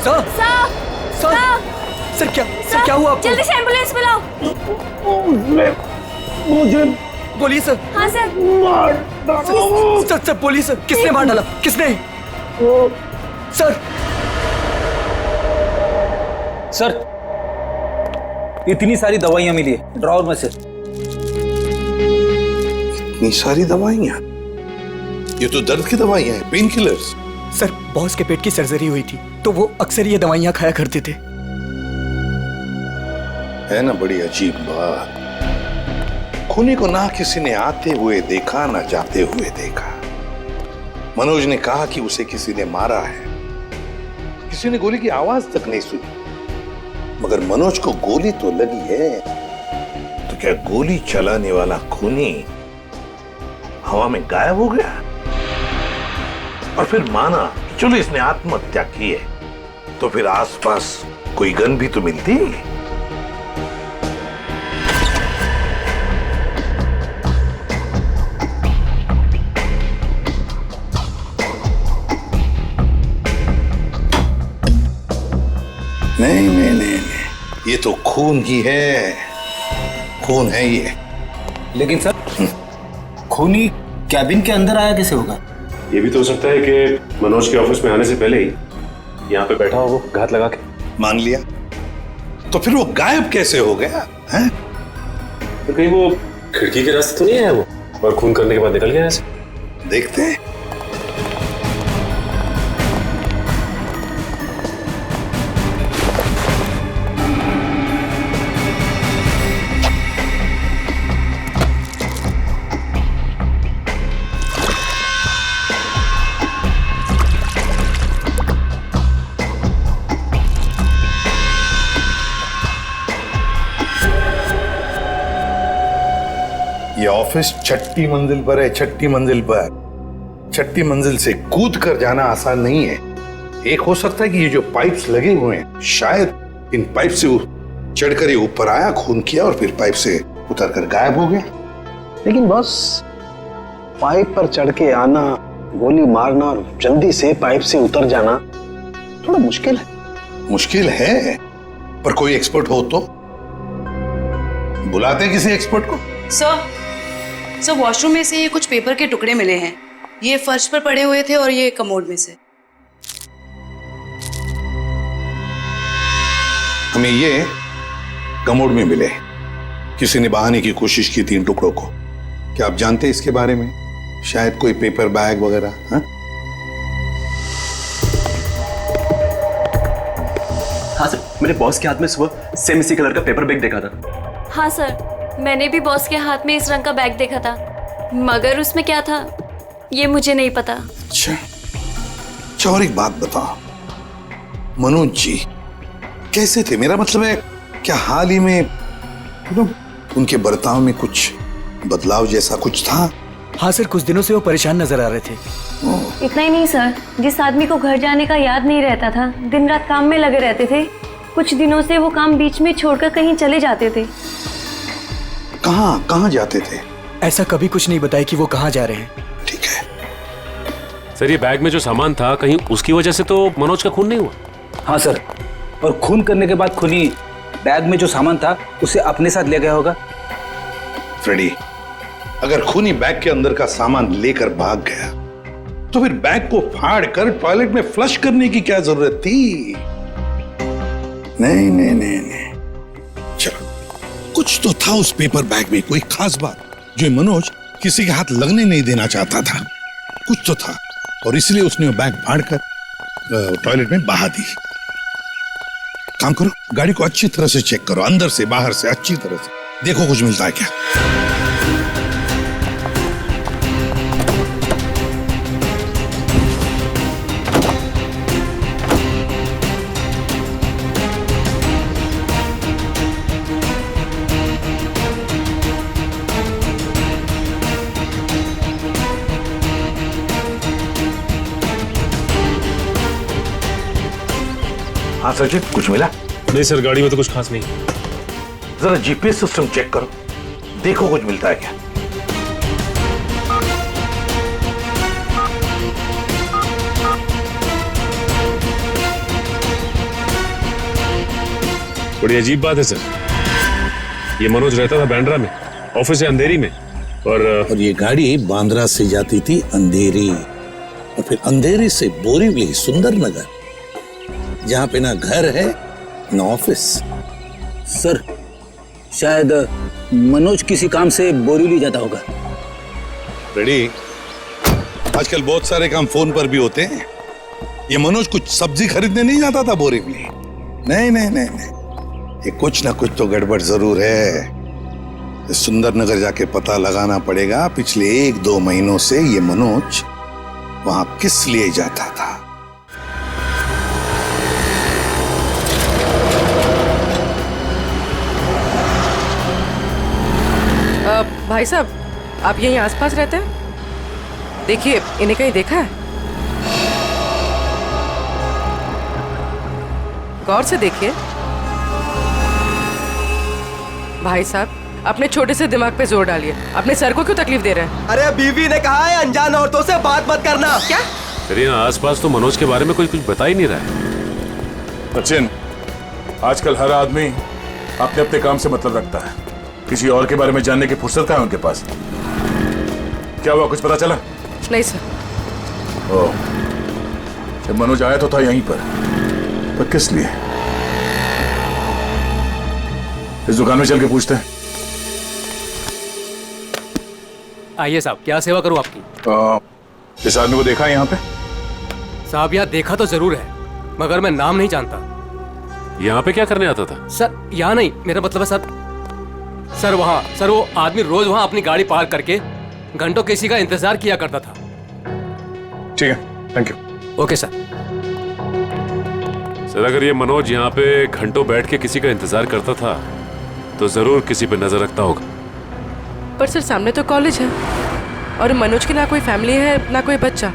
सर, सर, सर क्या हुआ आपको? जल्दी से एम्बुलेंस बुलाओ। मुझे बोलिए सर। हाँ सर। सर, सर बोलिए सर, किसने मार डाला? किसने? सर, सर इतनी सारी दवाइयां मिली है ड्रॉवर में से। इतनी सारी दवाइयां? ये तो दर्द की दवाइयां हैं, पेन किलर्स। सर बॉस के पेट की सर्जरी हुई थी तो वो अक्सर ये दवाइयां खाया करते थे। है ना बड़ी अजीब बात। खूनी को ना किसी ने आते हुए देखा ना जाते हुए देखा। मनोज ने कहा कि उसे किसी ने मारा है, किसी ने गोली की आवाज तक नहीं सुनी। मगर मनोज को गोली तो लगी है, तो क्या गोली चलाने वाला खूनी हवा में गायब हो गया? और फिर माना कि चलो इसने आत्महत्या की है, तो फिर आसपास कोई गन भी तो मिलती। नहीं नहीं नहीं, ये तो खून ही है, खून है ये। लेकिन सर खूनी कैबिन के अंदर आया कैसे होगा? ये भी तो हो सकता है कि मनोज के ऑफिस में आने से पहले ही यहाँ पे बैठा हो वो घात लगा के। मान लिया, तो फिर वो गायब कैसे हो गया है? तो कहीं वो खिड़की के रास्ते तो नहीं आया वो और खून करने के बाद निकल गया ऐसे? देखते हैं। ये ऑफिस 6ठी मंजिल पर है, 6ठी मंजिल पर। 6ठी मंजिल से कूद कर जाना आसान नहीं है। एक हो सकता है कि ये जो पाइप्स लगे हुए हैं, शायद इन पाइप से चढ़कर ये ऊपर आया, खून किया और फिर पाइप से उतर कर गायब हो गया। लेकिन बस पाइप पर चढ़ के आना, गोली मारना और जल्दी से पाइप से उतर जाना थोड़ा मुश्किल है। मुश्किल है, पर कोई एक्सपर्ट हो तो बुलाते किसी एक्सपर्ट को। सर वॉशरूम में से ये कुछ पेपर के टुकड़े मिले हैं। ये फर्श पर पड़े हुए थे और ये कमोड में से। हमें ये कमोड में मिले। किसी ने बहाने की कोशिश की थी इन टुकड़ों को। क्या आप जानते हैं इसके बारे में? शायद कोई पेपर बैग वगैरह। हाँ सर, मेरे बॉस के हाथ में सुबह सेम इसी कलर का पेपर बैग देखा था। हाँ सर, मैंने भी बॉस के हाथ में इस रंग का बैग देखा था, मगर उसमें क्या था ये मुझे नहीं पता। अच्छा, और एक बात बताओ, मनोज जी कैसे थे? मेरा मतलब है, क्या हाल ही में उनके बर्ताव में कुछ बदलाव जैसा कुछ था? हाँ सर, कुछ दिनों से वो परेशान नजर आ रहे थे। इतना ही नहीं सर, जिस आदमी को घर जाने का याद नहीं रहता था, दिन रात काम में लगे रहते थे, कुछ दिनों से वो काम बीच में छोड़कर कहीं चले जाते थे। कहाँ जाते थे? ऐसा कभी कुछ नहीं बताया कि वो कहाँ जा रहे हैं। ठीक है सर, ये बैग में जो सामान था, कहीं उसकी वजह से तो मनोज का खून नहीं हुआ? हाँ सर, और खून करने के बाद खूनी बैग में जो सामान था उसे अपने साथ ले गया होगा। फ्रेडी, अगर खूनी बैग के अंदर का सामान लेकर भाग गया तो फिर बैग को फाड़ कर टॉयलेट में फ्लश करने की क्या जरूरत थी? नहीं, चलो, कुछ तो था उस पेपर बैग में, कोई खास बात जो मनोज किसी के हाथ लगने नहीं देना चाहता था। कुछ तो था और इसलिए उसने वो बैग फाड़कर टॉयलेट में बहा दी। काम करो, गाड़ी को अच्छी तरह से चेक करो, अंदर से बाहर से अच्छी तरह से देखो कुछ मिलता है क्या। हाँ सचिन, कुछ मिला? नहीं सर, गाड़ी में तो कुछ खास नहीं। जरा जीपीएस सिस्टम चेक करो, देखो कुछ मिलता है क्या। बड़ी अजीब बात है सर, ये मनोज रहता था बांद्रा में, ऑफिस है अंधेरी में, और ये गाड़ी बांद्रा से जाती थी अंधेरी, और फिर अंधेरी से बोरीवली, सुंदर नगर, जहां पे ना घर है ना ऑफिस। सर, शायद मनोज किसी काम से बोरीवली जाता होगा। रेडी, आजकल बहुत सारे काम फोन पर भी होते हैं। ये मनोज कुछ सब्जी खरीदने नहीं जाता था बोरीवली। नहीं, ये कुछ ना कुछ तो गड़बड़ जरूर है। सुंदर नगर जाके पता लगाना पड़ेगा पिछले 1-2 महीनों से ये मनोज वहां किस लिए जाता था। भाई साहब, आप यहीं आसपास रहते हैं? देखिए, इन्हें कहीं देखा है? गौर से देखिए। भाई साहब, अपने छोटे से दिमाग पे जोर डालिए। अपने सर को क्यों तकलीफ दे रहे हैं? अरे बीवी ने कहा है अनजान औरतों से बात मत करना। क्या? अरे यहाँ आसपास तो मनोज के बारे में कोई कुछ बता ही नहीं रहा है। सचिन, आजकल हर आदमी अपने अपने काम से मतलब रखता है, किसी और के बारे में जानने की फुर्सत है उनके पास? क्या हुआ, कुछ पता चला? नहीं सर। ओह, मनोज आया तो था यहीं पर किस लिए? इस दुकान में चल के पूछते हैं। आइए साहब, क्या सेवा करूं आपकी? इस आदमी को देखा है यहाँ पे? साहब यहाँ देखा तो जरूर है, मगर मैं नाम नहीं जानता। यहाँ पे क्या करने आता था? सर यहाँ नहीं, मेरा मतलब है सर वहाँ, सर वो आदमी रोज वहाँ अपनी गाड़ी पार्क करके घंटों किसी का इंतजार किया करता था। ठीक है, thank you. Okay sir. Sir अगर ये मनोज यहाँ पे घंटों बैठ के किसी का इंतजार करता था तो जरूर किसी पे नजर रखता होगा। पर सर सामने तो कॉलेज है और मनोज की ना कोई फैमिली है ना कोई बच्चा,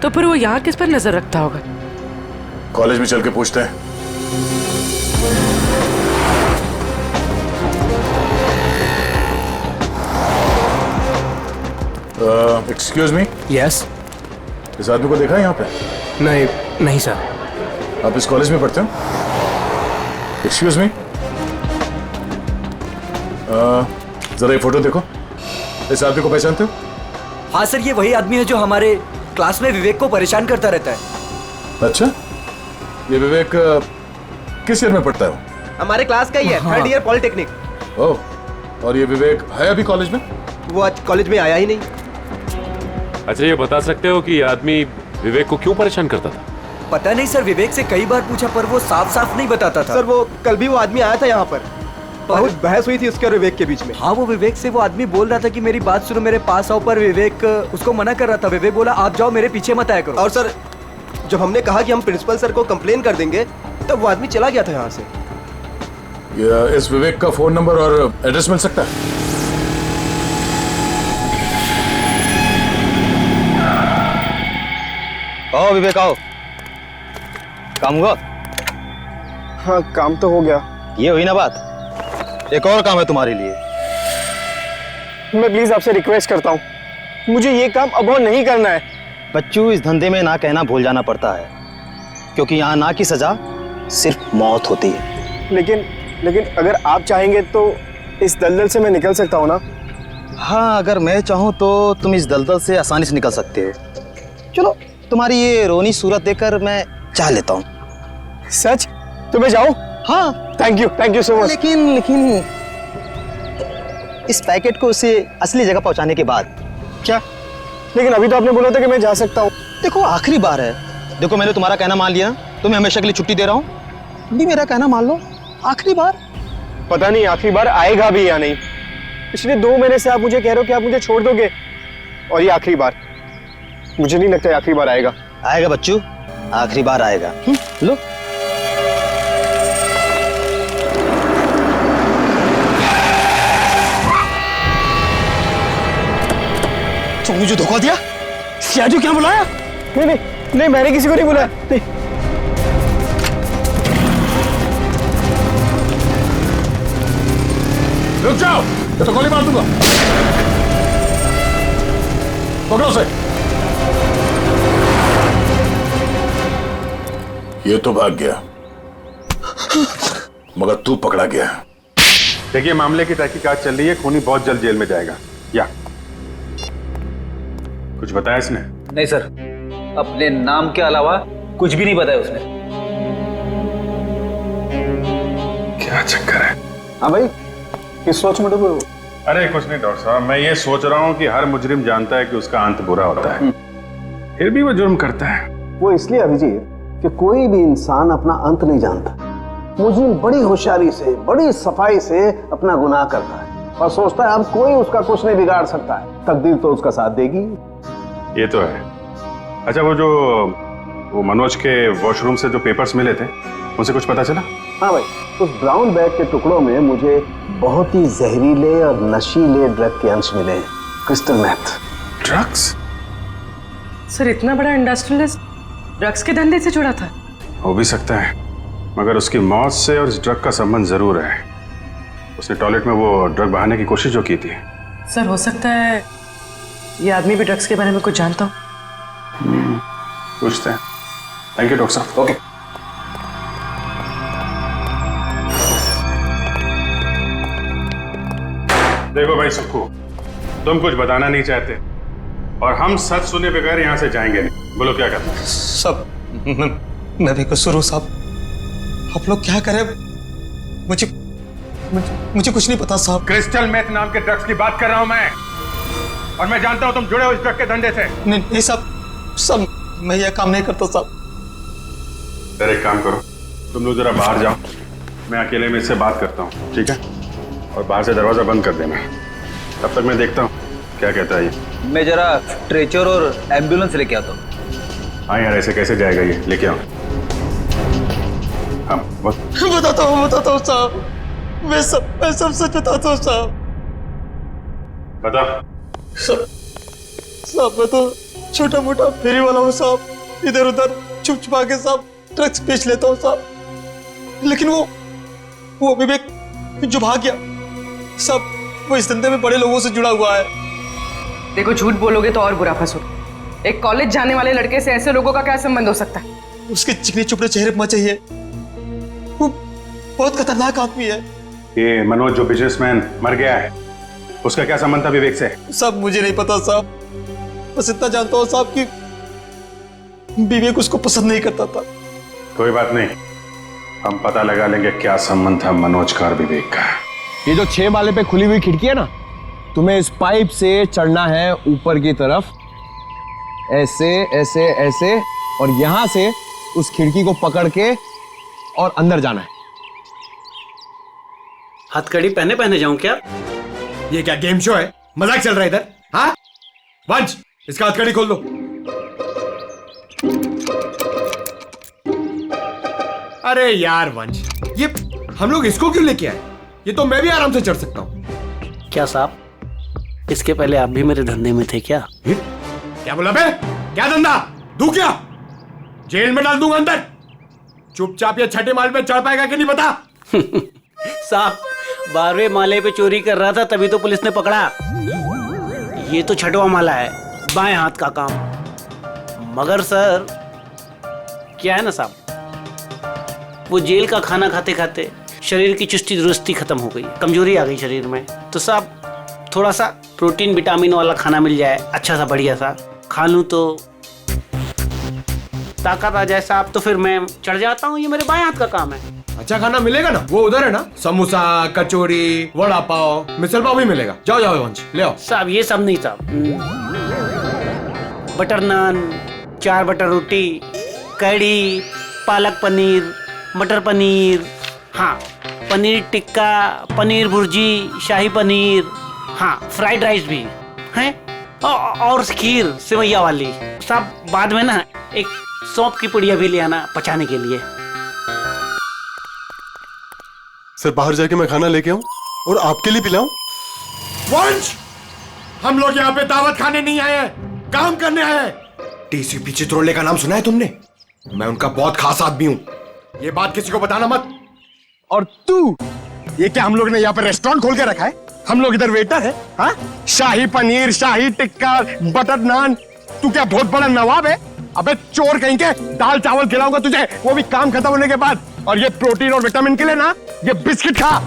तो फिर वो यहाँ किस पर नजर रखता होगा? कॉलेज में चल के पूछते हैं। Excuse me. यस। इस आदमी को देखा है यहाँ पे? नहीं सर। आप इस कॉलेज में पढ़ते हो? एक्सक्यूज मी, जरा ये फोटो देखो। इस आदमी को पहचानते हो? हाँ सर, ये वही आदमी है जो हमारे क्लास में विवेक को परेशान करता रहता है। अच्छा, ये विवेक किस ईयर में पढ़ता है? हमारे क्लास का ही है, हाँ। 3rd year polytechnic. ओह, और ये विवेक है अभी कॉलेज में? वो आज कॉलेज में आया ही नहीं। अच्छा, ये बता सकते हो कि ये आदमी विवेक को क्यों परेशान करता था? पता नहीं सर, विवेक से कई बार पूछा पर वो साफ साफ नहीं बताता था। सर वो कल भी वो आदमी आया था यहाँ पर, बहुत बहस हुई थी उसके और विवेक के बीच में। हाँ, वो विवेक से वो आदमी बोल रहा था कि मेरी बात सुनो, मेरे पास आओ, पर विवेक उसको मना कर रहा था। विवेक बोला आप जाओ, मेरे पीछे मत आया करो। और सर जब हमने कहा कि हम प्रिंसिपल सर को कंप्लेन कर देंगे तब वो आदमी चला गया था यहाँ से। इस विवेक का फोन नंबर और एड्रेस मिल सकता है? आओ विवेक आओ, काम हुआ? हाँ काम तो हो गया। ये हुई ना बात, एक और काम है तुम्हारे लिए। मैं प्लीज आपसे रिक्वेस्ट करता हूँ, मुझे ये काम अब और नहीं करना है। बच्चों, इस धंधे में ना कहना भूल जाना पड़ता है, क्योंकि यहाँ ना की सजा सिर्फ मौत होती है। लेकिन अगर आप चाहेंगे तो इस दलदल से मैं निकल सकता हूँ ना? हाँ, अगर मैं चाहूँ तो तुम इस दलदल से आसानी से निकल सकते हो। चलो, तुम्हारी ये रोनी सूरत देखकर मैं चाह लेता हूँ। सच? तो मैं जाऊँ? हाँ, थैंक यू सो मच। लेकिन इस पैकेट को उसे असली जगह पहुंचाने के बाद। क्या? लेकिन अभी तो आपने बोला था कि मैं जा सकता हूँ। देखो, आखिरी बार है। देखो, मैंने तुम्हारा कहना मान लिया, तुम्हें हमेशा के लिए छुट्टी दे रहा हूँ। भी मेरा कहना मान लो, आखिरी बार। पता नहीं आखिरी बार आएगा भी या नहीं। पिछले 2 महीने से आप मुझे कह रहे हो कि आप मुझे छोड़ दोगे, और ये आखिरी बार। मुझे नहीं लगता आखिरी बार आएगा। आएगा बच्चू, आखिरी बार आएगा। लो। तो मुझे धोखा दिया? सियाजू क्या बुलाया? नहीं, मैंने किसी को नहीं बुलाया। नहीं। रुक जाओ, ये तो गोली मार दूंगा। पकड़ो उसे। ये तो भाग गया, मगर तू पकड़ा गया। देखिए, मामले की तहकीकात चल रही है, खूनी बहुत जल्द जेल में जाएगा। या कुछ बताया इसने? नहीं सर, अपने नाम के अलावा कुछ भी नहीं बताया उसने। क्या चक्कर है? हाँ भाई, किस सोच में डूबे हो? अरे कुछ नहीं डॉक्टर साहब, मैं ये सोच रहा हूँ कि हर मुजरिम जानता है कि उसका अंत बुरा होता है, फिर भी वो जुर्म करता है। वो इसलिए अभिजीत कि कोई भी इंसान अपना अंत नहीं जानता। मुजरिम बड़ी होशियारी से, बड़ी सफाई से अपना गुनाह करता है और सोचता है अब कोई उसका कुछ नहीं बिगाड़ सकता है। तकदीर तो उसका साथ देगी। ये तो है। अच्छा, वो मनोज के वॉशरूम से जो पेपर्स मिले थे, उनसे कुछ पता चला? हाँ भाई, उस ब्राउन बैग के टुकड़ों में मुझे बहुत ही जहरीले और नशीले ड्रग के अंश मिले हैं। Crystal math. ड्रग्स? सर, इतना बड़ा इंडस्ट्रियलिस्ट ड्रग्स के धंधे से जुड़ा था? हो भी सकता है, मगर उसकी मौत से और इस ड्रग का संबंध जरूर है। उसने टॉयलेट में वो ड्रग बहाने की कोशिश जो की थी। सर, हो सकता है ये आदमी भी ड्रग्स के बारे में कुछ जानता हो। पूछते हैं। थैंक यू डॉक्टर साहब। ओके। देखो भाई सुक्कू, तुम कुछ बताना नहीं चाहते और हम सच सुने बगैर यहाँ से जाएंगे नहीं। बोलो क्या करना है? सब मैं भी कसूर हूँ साहब। आप लोग क्या करें, मुझे कुछ नहीं पता साहब। क्रिस्टल मेथ नाम के ड्रग्स की बात कर रहा हूं मैं, और मैं जानता हूं तुम जुड़े हो इस ड्रग के धंधे से। नहीं साहब, मैं यह काम नहीं करता साहब। सर एक काम करो, तुम लोग जरा बाहर जाओ, मैं अकेले में इससे बात करता हूँ, ठीक है? और बाहर से दरवाजा बंद कर देना, तब तक मैं देखता हूँ क्या कहता है ये। मैं जरा स्ट्रेचर और एम्बुलेंस लेके आता हूँ। हाँ यार, ऐसे कैसे जाएगा ये, लेके आओ। हाँ बताता हूँ साहब, मैं सब सच बताता हूँ साहब। बता। साहब मैं तो छोटा मोटा फेरी वाला हूँ साहब, इधर उधर छुप छुपा के साहब ड्रग्स बेच लेता हूँ साहब। लेकिन वो विवेक जो भाग गया साहब, वो इस धंधे में बड़े लोगों से जुड़ा हुआ है। देखो झूठ बोलोगे तो और बुरा फंसोगे। एक कॉलेज जाने वाले लड़के से ऐसे लोगों का क्या संबंध हो सकता है? उसके चिकने चुपड़े चेहरे पर चाहिए, वो बहुत खतरनाक आदमी है। ये मनोज जो बिजनेसमैन मर गया है, उसका क्या संबंध था विवेक से? साहब मुझे नहीं पता साहब, बस इतना जानता हूँ साहब कि विवेक उसको पसंद नहीं करता था। कोई बात नहीं, हम पता लगा लेंगे क्या संबंध था मनोज का और विवेक का। ये जो 6 माले पे खुली हुई खिड़की है ना, तुम्हें इस पाइप से चढ़ना है ऊपर की तरफ, ऐसे ऐसे ऐसे, और यहां से उस खिड़की को पकड़ के और अंदर जाना है। हथकड़ी पहने जाऊं क्या? ये क्या गेम शो है? मजाक चल रहा है इधर? हाँ वंश, इसका हथकड़ी खोल दो। अरे यार वंश, ये हम लोग इसको क्यों लेके आए? ये तो मैं भी आराम से चढ़ सकता हूँ। क्या साहब, इसके पहले आप भी मेरे धंधे में थे क्या? क्या बोला बे? क्या धंधा? दू क्या? जेल में डाल दूंगा अंदर। चुपचाप ये 6ठे माले पे चढ़ पाएगा कि नहीं बता? साहब 12वें माले पे चोरी कर रहा था, तभी तो पुलिस ने पकड़ा। ये तो 6वां माला है, बाएं हाथ का काम। मगर सर क्या है ना साहब, वो जेल का खाना खाते खाते शरीर की चुस्ती दुरुस्ती खत्म हो गई, कमजोरी आ गई शरीर में। तो साहब थोड़ा सा प्रोटीन विटामिन वाला खाना मिल जाए, अच्छा सा बढ़िया सा खा लूं तो ताकत आ जाए साहब, तो फिर मैं चढ़ जाता हूँ। ये मेरे बाएं हाथ का काम है। अच्छा खाना मिलेगा ना? वो उधर है ना, समोसा, कचौरी, वड़ा पाव, मिसल पाव भी मिलेगा। जाओ जाओ वंश, ले आओ। साहब ये सब नहीं साहब, बटर नान, 4 बटर रोटी, कढ़ी, पालक पनीर, मटर पनीर, हाँ पनीर टिक्का, पनीर भुर्जी, शाही पनीर, हाँ फ्राइड राइस भी है, और खीर सेवैया वाली। साहब बाद में ना एक सौंफ की पुड़िया भी ले आना पचाने के लिए। सर बाहर जाके मैं खाना लेके आऊं और आपके लिए पिलाऊं? वंश, हम लोग यहाँ पे दावत खाने नहीं आए हैं, काम करने आए हैं। टीसीपी चित्रोले का नाम सुना है तुमने? मैं उनका बहुत खास आदमी हूँ, ये बात किसी को बताना मत। और तू, ये क्या हम लोग ने यहाँ पे रेस्टोरेंट खोल के रखा है? हम लोग इधर वेटर है? हाँ, शाही पनीर, शाही टिक्का, बटर नान, तू क्या बहुत बड़ा नवाब है? अबे चोर कहीं के, दाल चावल खिलाऊंगा तुझे, वो भी काम खत्म होने के बाद। और ये प्रोटीन और विटामिन के लिए ना, ये बिस्किट खा।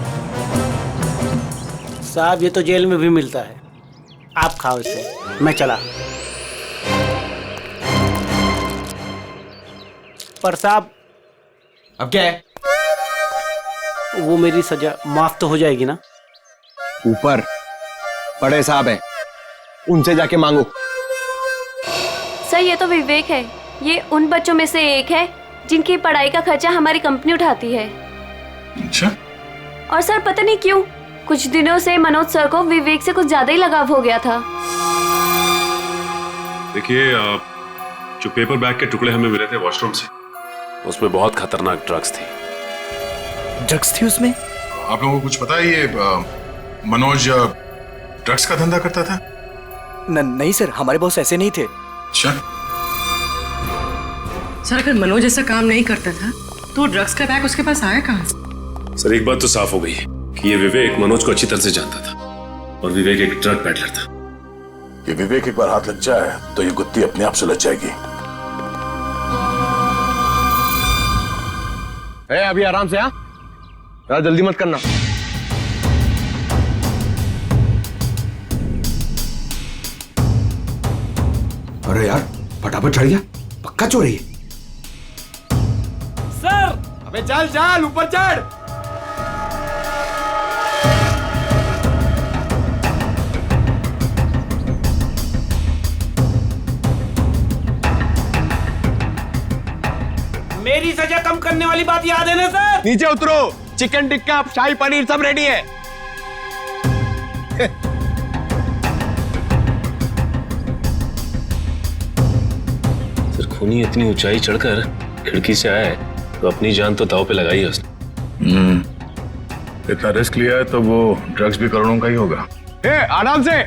साहब ये तो जेल में भी मिलता है, आप खाओ इसे, मैं चला। पर साहब अब क्या है? वो मेरी सजा माफ तो हो जाएगी ना? ऊपर बड़े साहब हैं, उनसे जाके मांगो। सर ये तो विवेक है, ये उन बच्चों में से एक है जिनकी पढ़ाई का खर्चा हमारी कंपनी उठाती है। अच्छा? और सर पता नहीं क्यों कुछ दिनों से मनोज सर को विवेक से कुछ ज्यादा ही लगाव हो गया था। देखिए जो पेपर बैग के टुकड़े हमें मिले थे वॉशरूम से, उसमें बहुत खतरनाक ड्रग्स थी। ड्रग्स थी उसमें? आप लोगों को कुछ पता है ये मनोज ड्रग्स का धंधा करता था? नहीं सर, हमारे बॉस ऐसे नहीं थे। अच्छा। सर अगर मनोज ऐसा काम नहीं करता था तो ड्रग्स का बैग उसके पास आया कहाँ से? सर एक बात तो साफ हो गई कि ये विवेक मनोज को अच्छी तरह से जानता था और विवेक एक ड्रग पैडलर था। ये विवेक एक बार हाथ लग जाए तो ये गुत्ती अपने आप सुलझ जाएगी। अभी आराम से, हाँ यार, जल्दी मत करना। अरे यार फटाफट चढ़ गया, पक्का चोरी है। सर अबे चल चल ऊपर चढ़। मेरी सजा कम करने वाली बात याद है ना सर? नीचे उतरो, चिकन टिक्का शाही पनीर सब रेडी है। सर खूनी इतनी ऊंचाई चढ़कर खिड़की से आया है तो अपनी जान तो दांव पे लगाई है उसने। इतना रिस्क लिया है तो वो ड्रग्स भी करोड़ों का ही होगा। आराम से।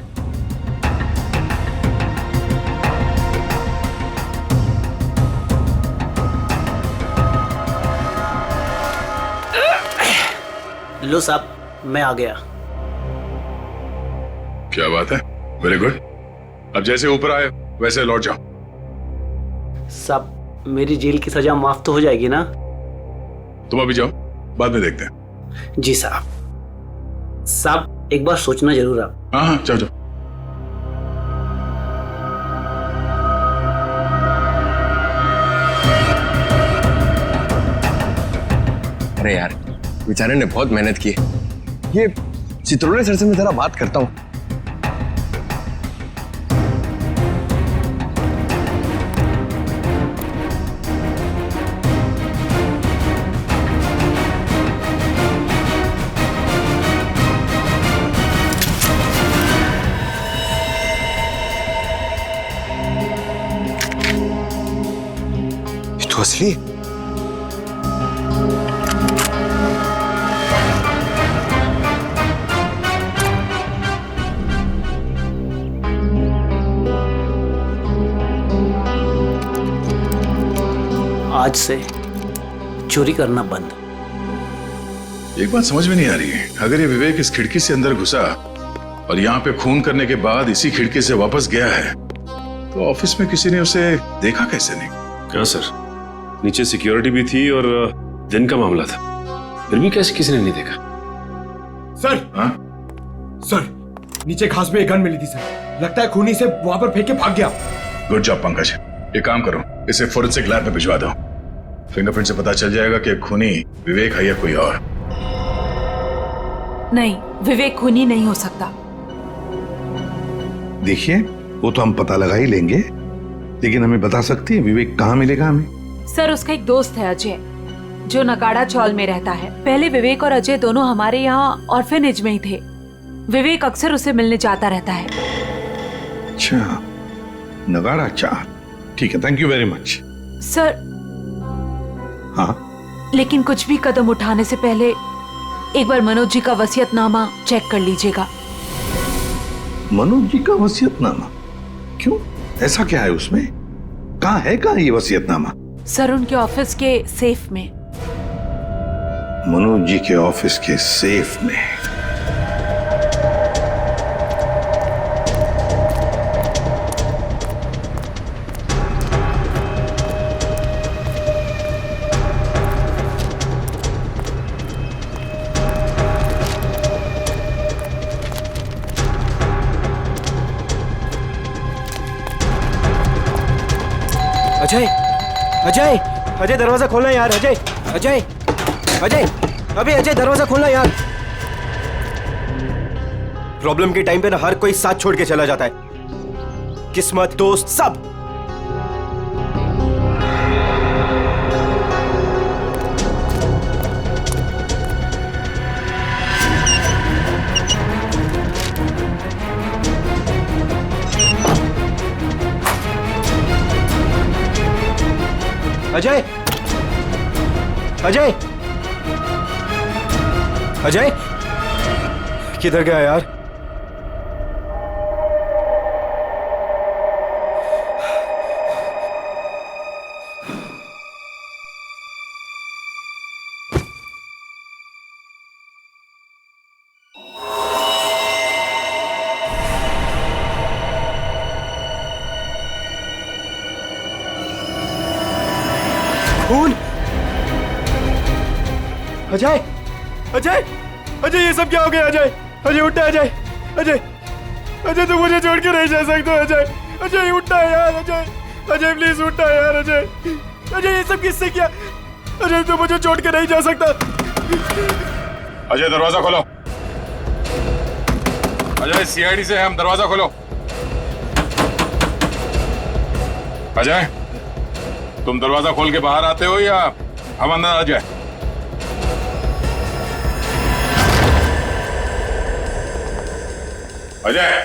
लो साहब, मैं आ गया। क्या बात है, वेरी गुड। अब जैसे ऊपर आए वैसे लौट जाओ। साहब मेरी जेल की सजा माफ तो हो जाएगी ना? तुम अभी जाओ, बाद में देखते हैं। जी साहब। साहब एक बार सोचना जरूर आप। हाँ हाँ, जाओ जाओ। अरे यार, बेचारे ने बहुत मेहनत की। ये चित्रोले सर से मैं जरा बात करता हूँ। ये तो असली। आज से चोरी करना बंद। एक बात समझ में नहीं आ रही है, अगर ये विवेक इस खिड़की से अंदर घुसा और यहाँ पे खून करने के बाद इसी खिड़की से वापस गया है तो ऑफिस में किसी ने उसे देखा कैसे नहीं? क्या सर, नीचे सिक्योरिटी भी थी और दिन का मामला था, फिर भी कैसे किसी ने नहीं देखा? सर, हाँ? सर नीचे घास में एक गन मिली थी सर, लगता है खूनी से वहां पर फेंक के भाग गया। Good job Pankaj. एक काम करो, इसे फोरेंसिक लैब में भिजवा दो। फिंगरप्रिंट से पता चल जाएगा कि खूनी विवेक है या कोई और। नहीं, विवेक खूनी नहीं हो सकता। देखिए, वो तो हम पता लगा ही लेंगे, लेकिन हमें बता सकती है विवेक कहाँ मिलेगा हमें? सर उसका एक दोस्त है अजय, जो नगाड़ा चौल में रहता है। पहले विवेक और अजय दोनों हमारे यहाँ ऑर्फेनेज में ही थे। विवेक अक्सर उसे मिलने जाता रहता है। अच्छा, नगाड़ा चाल, ठीक है, thank you very much. Sir हाँ, लेकिन कुछ भी कदम उठाने से पहले एक बार मनोज जी का वसीयतनामा चेक कर लीजिएगा। मनोज जी का वसीयतनामा? क्यों, ऐसा क्या है उसमें? कहाँ है ये वसीयतनामा? सर उनके ऑफिस के सेफ में। मनोज जी के ऑफिस के सेफ में? अजय, अजय, अजय दरवाजा खोलना यार। अजय, अजय, अजय, अबे अजय दरवाजा खोलना यार। प्रॉब्लम के टाइम पे ना हर कोई साथ छोड़ के चला जाता है, किस्मत, दोस्त, सब। अजय, अजय, अजय, किधर गया यार? खून। अजय, अजय, अजय, ये सब क्या हो गया? अजय, अजय उठा। अजय, अजय, अजय तुम मुझे छोड़ के नहीं जा सकते। अजय, अजय उठा यार। अजय, अजय प्लीज उठा यार। अजय, अजय ये सब किससे किया? अजय तुम मुझे छोड़ के नहीं जा सकता। अजय दरवाजा खोलो। अजय सीआईडी से हम, दरवाजा खोलो। अजय तुम दरवाजा खोल के बाहर आते हो या हम अंदर आ जाए। अजय,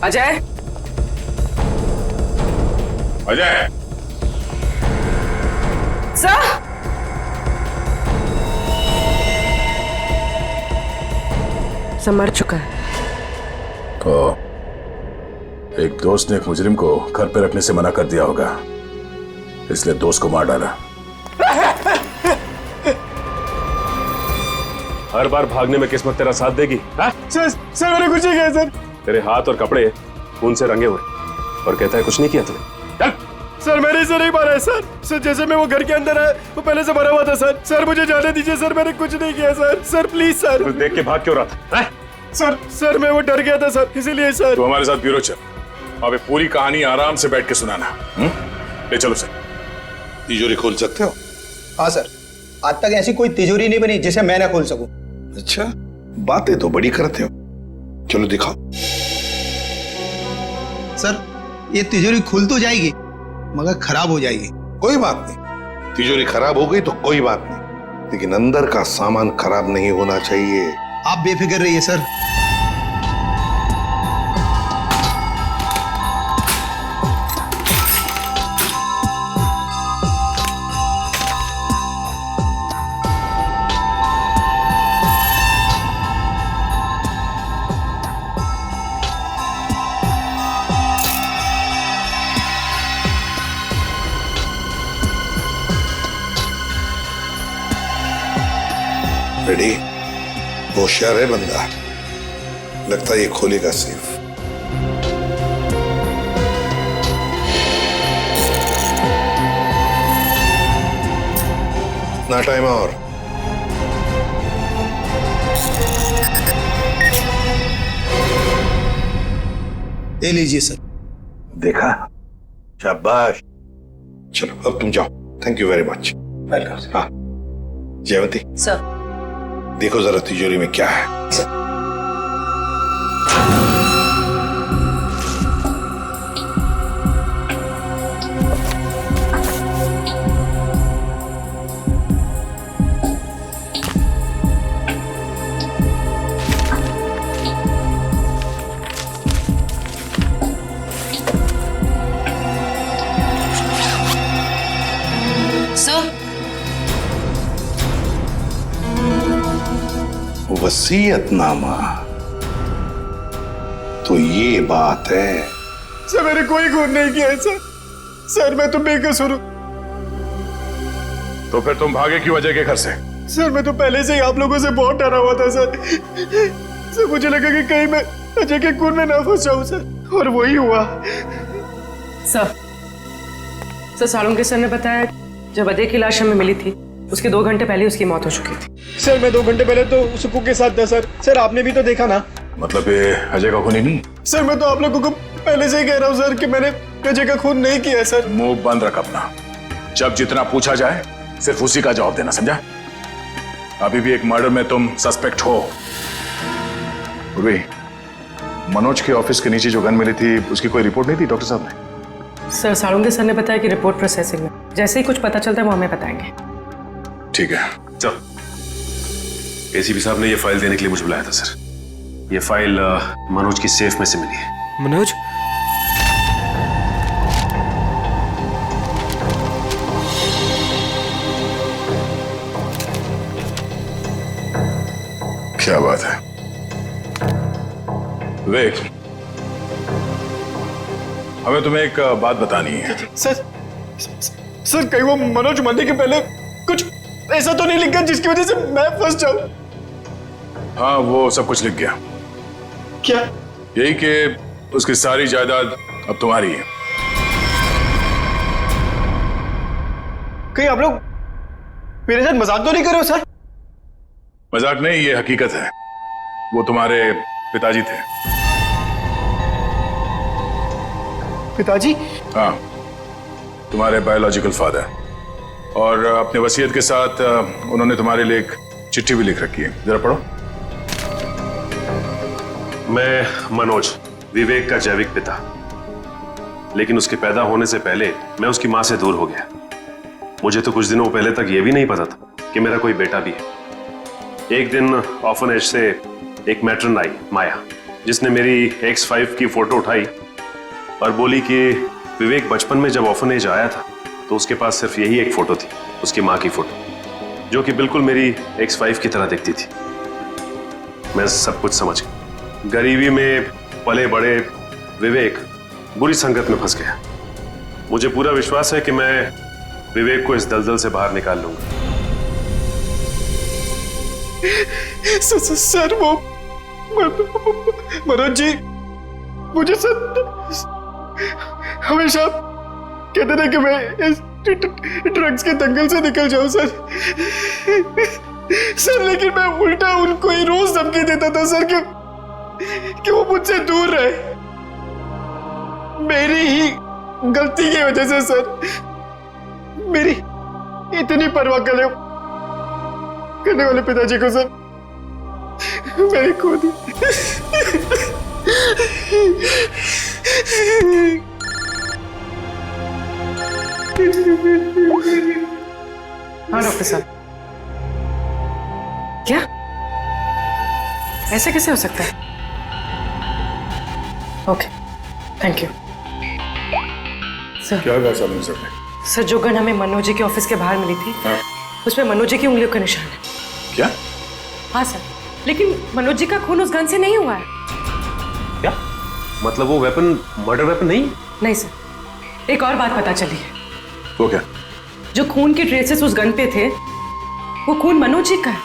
अजय, अजय, सर, सब मर चुका है। तो एक दोस्त ने एक मुजरिम को घर पे रखने से मना कर दिया होगा, इसलिए दोस्त को मार डाला। हर बार भागने में किस्मत तेरा साथ देगी? सर मैंने कुछ नहीं किया सर। तेरे हाथ और कपड़े खून से रंगे हुए और कहता है कुछ नहीं किया तूने। सर मैंने इसे नहीं मारा है सर। जैसे मैं वो घर के अंदर आया वो पहले से मरा हुआ था सर। सर मुझे जाने दीजिए सर, मैंने कुछ नहीं किया सर। Sir please sir. तू देख के भाग क्यों रहा था? सर मैं वो डर गया था सर, इसीलिए सर। तो हमारे साथ ब्यूरो चल, अबे पूरी कहानी आराम से बैठ के सुनाना। ले चलो सर। तिजोरी खोल सकते हो? हाँ सर, आज तक ऐसी कोई तिजोरी नहीं बनी जिसे मैं ना खोल सकूं। अच्छा, बातें तो बड़ी करते हो, चलो दिखाओ। सर ये तिजोरी खुल तो जाएगी मगर खराब हो जाएगी। कोई बात नहीं, तिजोरी खराब हो गई तो कोई बात नहीं, लेकिन अंदर का सामान खराब नहीं होना चाहिए। आप बेफिक्र रहिए सर। रेडी? होशियार है बंदा, लगता है ये खोलेगा सेफ। ना टाइम और। ले लीजिए सर। देखा, शाबाश। चलो अब तुम जाओ। Thank you very much. Welcome. हाँ जयवंती सर, देखो जरा तिजोरी में क्या है। सर वसीयतनामा, तो ये बात है। सर मैंने कोई खून नहीं किया है सर। सर मैं तो बेकसूर हूं। तो फिर तुम भागे क्यों अजय के घर से? सर मैं तो पहले से ही आप लोगों से बहुत डरा हुआ था सर। सर मुझे लगा कि कहीं मैं अजय के खून में ना फंस जाऊं सर, और वही हुआ। सर सालुंके सर ने बताया जब अजय की लाश हमें मिली थी उसके 2 घंटे पहले उसकी मौत हो चुकी थी। सर मैं 2 घंटे पहले तो सुकू के साथ था सर। सर आपने भी तो देखा ना। मतलब ये अजय का खून ही नहीं? सर मैं तो आप लोगों को पहले से ही कह रहा हूँ सर कि मैंने अजय का खून नहीं किया सर। मुंह बंद रख अपना। जब जितना पूछा जाए सिर्फ उसी का जवाब देना, समझा? अभी भी एक मर्डर में तुम सस्पेक्ट हो। मनोज के ऑफिस के नीचे जो गन मिली थी उसकी कोई रिपोर्ट नहीं थी डॉक्टर साहब ने? सर सालुंके सर ने बताया कि रिपोर्ट प्रोसेसिंग में, जैसे ही कुछ पता चलता है वो हमें बताएंगे। ठीक है चल। एसीपी साहब ने ये फाइल देने के लिए मुझे बुलाया था सर। ये फाइल मनोज की सेफ में से मिली है। मनोज? क्या बात है विवेक, हमें तुम्हें एक बात बतानी है। सर कहीं वो मनोज मरने के पहले कुछ ऐसा तो नहीं लिखा जिसकी वजह से मैं फंस जाऊं? हाँ वो सब कुछ लिख गया। क्या? यही कि उसकी सारी जायदाद अब तुम्हारी है। कहीं आप लोग मेरे साथ मजाक तो नहीं कर रहे हो सर? मजाक नहीं, ये हकीकत है। वो तुम्हारे पिताजी थे। पिताजी? हाँ, तुम्हारे बायोलॉजिकल फादर। और अपने वसीयत के साथ उन्होंने तुम्हारे लिए एक चिट्ठी भी लिख रखी है, जरा पढ़ो। मैं मनोज, विवेक का जैविक पिता, लेकिन उसके पैदा होने से पहले मैं उसकी मां से दूर हो गया। मुझे तो कुछ दिनों पहले तक ये भी नहीं पता था कि मेरा कोई बेटा भी है। एक दिन ऑर्फनेज से एक मैट्रन आई, माया, जिसने मेरी X5 की फोटो उठाई और बोली कि विवेक बचपन में जब ऑर्फनेज आया था तो उसके पास सिर्फ यही एक फोटो थी, उसकी माँ की फोटो, जो कि बिल्कुल मेरी X5 की तरह दिखती थी। मैं सब कुछ समझ गया। गरीबी में पले बड़े विवेक बुरी संगत में फंस गया। मुझे पूरा विश्वास है कि मैं विवेक को इस दलदल से बाहर निकाल लूंगा। सर वो मनोज जी मुझे सर हमेशा कहते थे कि मैं इस ड्रग्स के दंगल से निकल जाऊं सर। लेकिन मैं उल्टा उनको ही रोज धमकी देता था सर कि वो मुझसे दूर रहे। मेरी ही गलती की वजह से सर मेरी इतनी परवाह करने वाले पिताजी को सर मैंने खो दी। हाँ डॉक्टर साहब, क्या ऐसे कैसे हो सकता है? Okay, thank you sir. क्या कहा साहब सर ने? सर जो गन हमें मनोज जी के ऑफिस के बाहर मिली थी, उसमें मनोज जी की उंगलियों का निशान है। क्या? हाँ सर, लेकिन मनोज जी का खून उस गन से नहीं हुआ है। क्या मतलब वो वेपन मर्डर वेपन नहीं? नहीं सर, एक और बात पता चली है। वो क्या? जो खून के ट्रेसेस उस गन पे थे वो खून मनोज जी का है।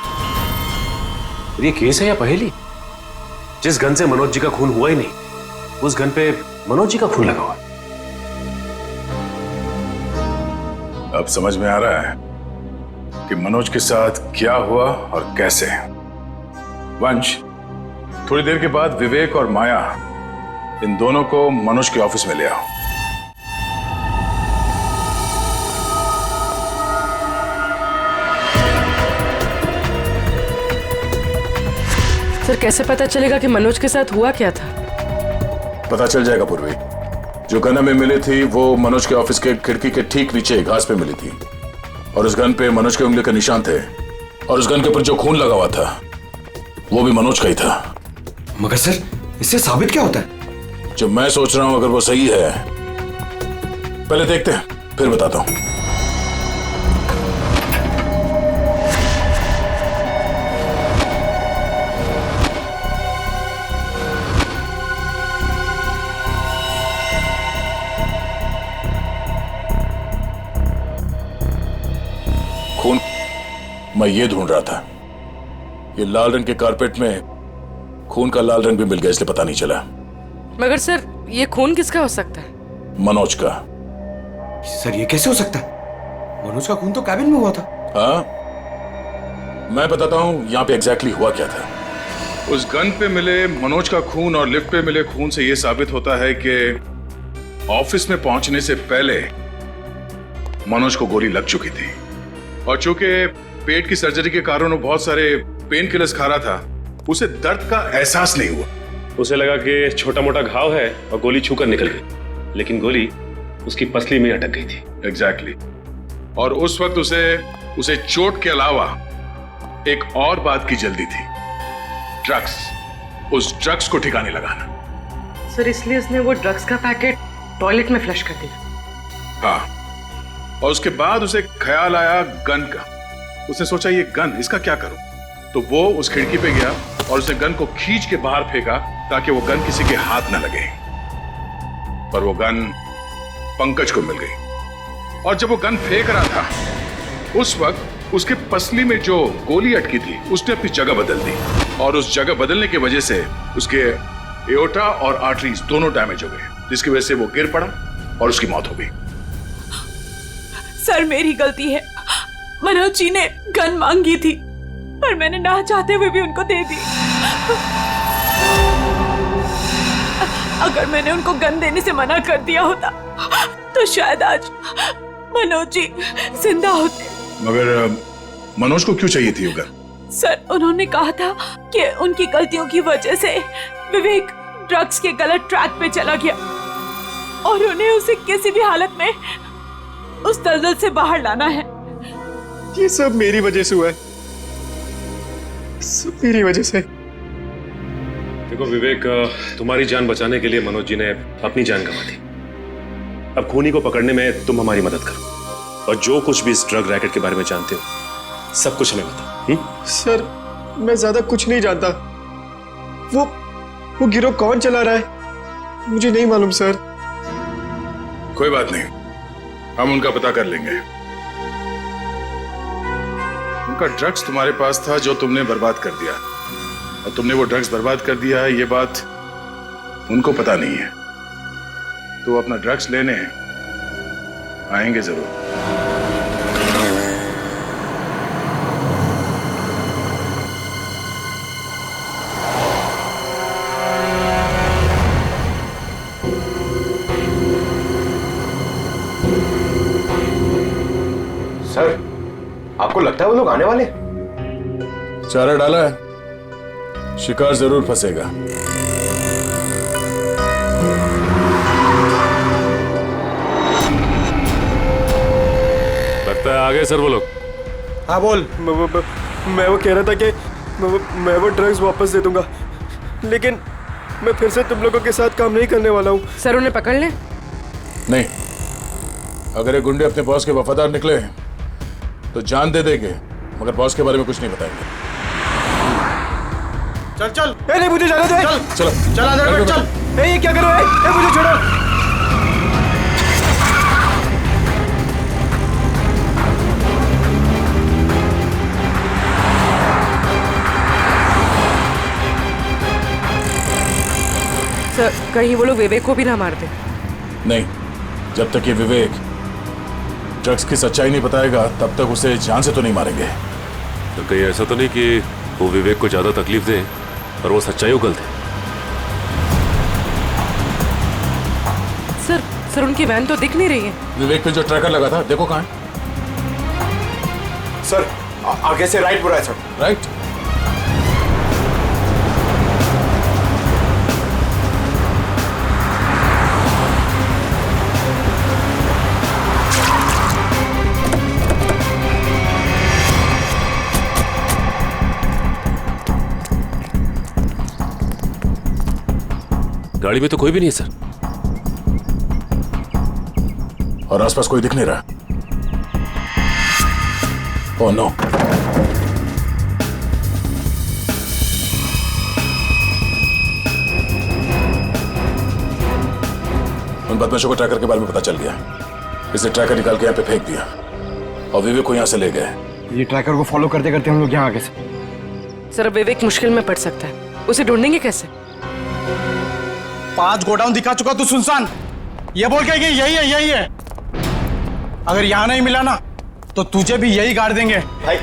ये केस है या पहेली? जिस गन से मनोज जी का खून हुआ ही नहीं, उस गन पे मनोज जी का खून लगा हुआ। अब समझ में आ रहा है कि मनोज के साथ क्या हुआ और कैसे। वंश, थोड़ी देर के बाद विवेक और माया इन दोनों को मनोज के ऑफिस में ले आओ। सर कैसे पता चलेगा कि मनोज के साथ हुआ क्या था? पता चल जाएगा पूर्वी। जो गन हमें मिली थी वो मनोज के ऑफिस के खिड़की के ठीक नीचे घास पे मिली थी, और उस गन पे मनोज के उंगली के निशान थे, और उस गन के ऊपर जो खून लगा हुआ था वो भी मनोज का ही था। मगर सर इससे साबित क्या होता है? जो मैं सोच रहा हूं अगर वो सही है, पहले देखते हैं फिर बताता हूं। खून मैं ये ढूंढ रहा था। ये लाल रंग के कारपेट में खून का लाल रंग भी मिल गया, इसलिए पता नहीं चला। मगर सर ये खून किसका हो सकता है? मनोज का। सर ये कैसे हो सकता है? मनोज का खून तो कैबिन में हुआ था। हाँ, मैं बताता हूं यहां पे एग्जैक्टली हुआ क्या था। उस गन पे मिले मनोज का खून और लिफ्ट पे मिले खून से यह साबित होता है कि ऑफिस में पहुंचने से पहले मनोज को गोली लग चुकी थी, और चूंकि पेट की सर्जरी के कारण वो बहुत सारे पेन किलर्स खा रहा था, उसे दर्द का एहसास नहीं हुआ। उसे लगा कि छोटा मोटा घाव है और गोली छूकर निकल गई, लेकिन गोली उसकी पसली में अटक गई थी। एग्जैक्टली। और उस वक्त उसे चोट के अलावा एक और बात की जल्दी थी, ड्रग्स। उस ड्रग्स को ठिकाने लगाना। सर इसलिए उसने वो ड्रग्स का पैकेट टॉयलेट में फ्लश कर दिया। हाँ, और उसके बाद उसे ख्याल आया गन का। उसने सोचा ये गन, इसका क्या करूं? तो वो उस खिड़की पे गया और उसे गन को खींच के बाहर फेंका ताकि वो गन किसी के हाथ न लगे। पर वो गन पंकज को मिल गई, और जब वो गन फेंक रहा था उस वक्त उसके पसली में जो गोली अटकी थी उसने अपनी जगह बदल दी, और उस जगह बदलने की वजह से उसके एओर्टा और आर्टरीज दोनों डैमेज हो गए, जिसकी वजह से वो गिर पड़ा और उसकी मौत हो गई। सर मेरी गलती है। मनोज जी ने गन मांगी थी पर मैंने ना चाहते हुए भी उनको दे दी। अगर मैंने उनको गन देने से मना कर दिया होता तो शायद आज मनोज जी जिंदा होते। मगर मनोज को क्यों चाहिए थी वो गन? सर उन्होंने कहा था कि उनकी गलतियों की वजह से विवेक ड्रग्स के गलत ट्रैक पे चला गया और उन्हें उसे किसी भी हालत में उस दलदल से बाहर लाना है। ये सब मेरी वजह से हुआ है, सब मेरी वजह से। देखो विवेक, तुम्हारी जान बचाने के लिए मनोज जी ने अपनी जान गंवा दी। अब खूनी को पकड़ने में तुम हमारी मदद करो, और जो कुछ भी इस ड्रग रैकेट के बारे में जानते हो सब कुछ हमें बताओ। सर मैं ज्यादा कुछ नहीं जानता। वो गिरोह कौन चला रहा है मुझे नहीं मालूम सर। कोई बात नहीं, हम उनका पता कर लेंगे। उनका ड्रग्स तुम्हारे पास था जो तुमने बर्बाद कर दिया, और तुमने वो ड्रग्स बर्बाद कर दिया है ये बात उनको पता नहीं है। तो वो अपना ड्रग्स लेने आएंगे जरूर। सर आपको लगता है वो लोग आने वाले? चारा डाला है, शिकार जरूर फंसेगा। लगता है आगे सर वो लोग। हाँ बोल। मैं वो कह रहा था कि मैं वो ड्रग्स वापस दे दूंगा, लेकिन मैं फिर से तुम लोगों के साथ काम नहीं करने वाला हूँ। सर उन्हें पकड़ ले। नहीं, अगर ये गुंडे अपने बॉस के वफादार निकले तो जान दे देंगे, मगर बॉस के बारे में कुछ नहीं बताएंगे। चल चल। नहीं मुझे जाने दे। चल चलो चल अंदर बैठ चल। ये क्या करो? मुझे छोड़ो। सर कहीं वो लोग विवेक को भी ना मार दे। नहीं, जब तक ये विवेक ड्रग्स की सच्चाई नहीं बताएगा तब तक उसे जान से तो नहीं मारेंगे। तो कहीं ऐसा तो नहीं कि वो विवेक को ज्यादा तकलीफ दे और वो सच्चाई उगल दे? सर उनकी वैन तो दिख नहीं रही है। विवेक पे जो ट्रैकर लगा था देखो कहाँ है? सर आगे से राइट बुरा है सर। राइट। गाड़ी में तो कोई भी नहीं है सर, और आसपास कोई दिख नहीं रहा। Oh no. उन बदमाशों को ट्रैकर के बारे में पता चल गया, इसे ट्रैकर निकाल के यहाँ पे फेंक दिया और विवेक को यहाँ से ले गए। ये ट्रैकर को फॉलो करते करते हम लोग यहाँ आगे से। सर विवेक मुश्किल में पड़ सकता है, उसे ढूंढेंगे कैसे? 5 गोडाउन दिखा चुका तू सुनसान, ये बोल के कि यही है। अगर यहाँ नहीं मिला ना तो तुझे भी यही गाड़ देंगे। भाई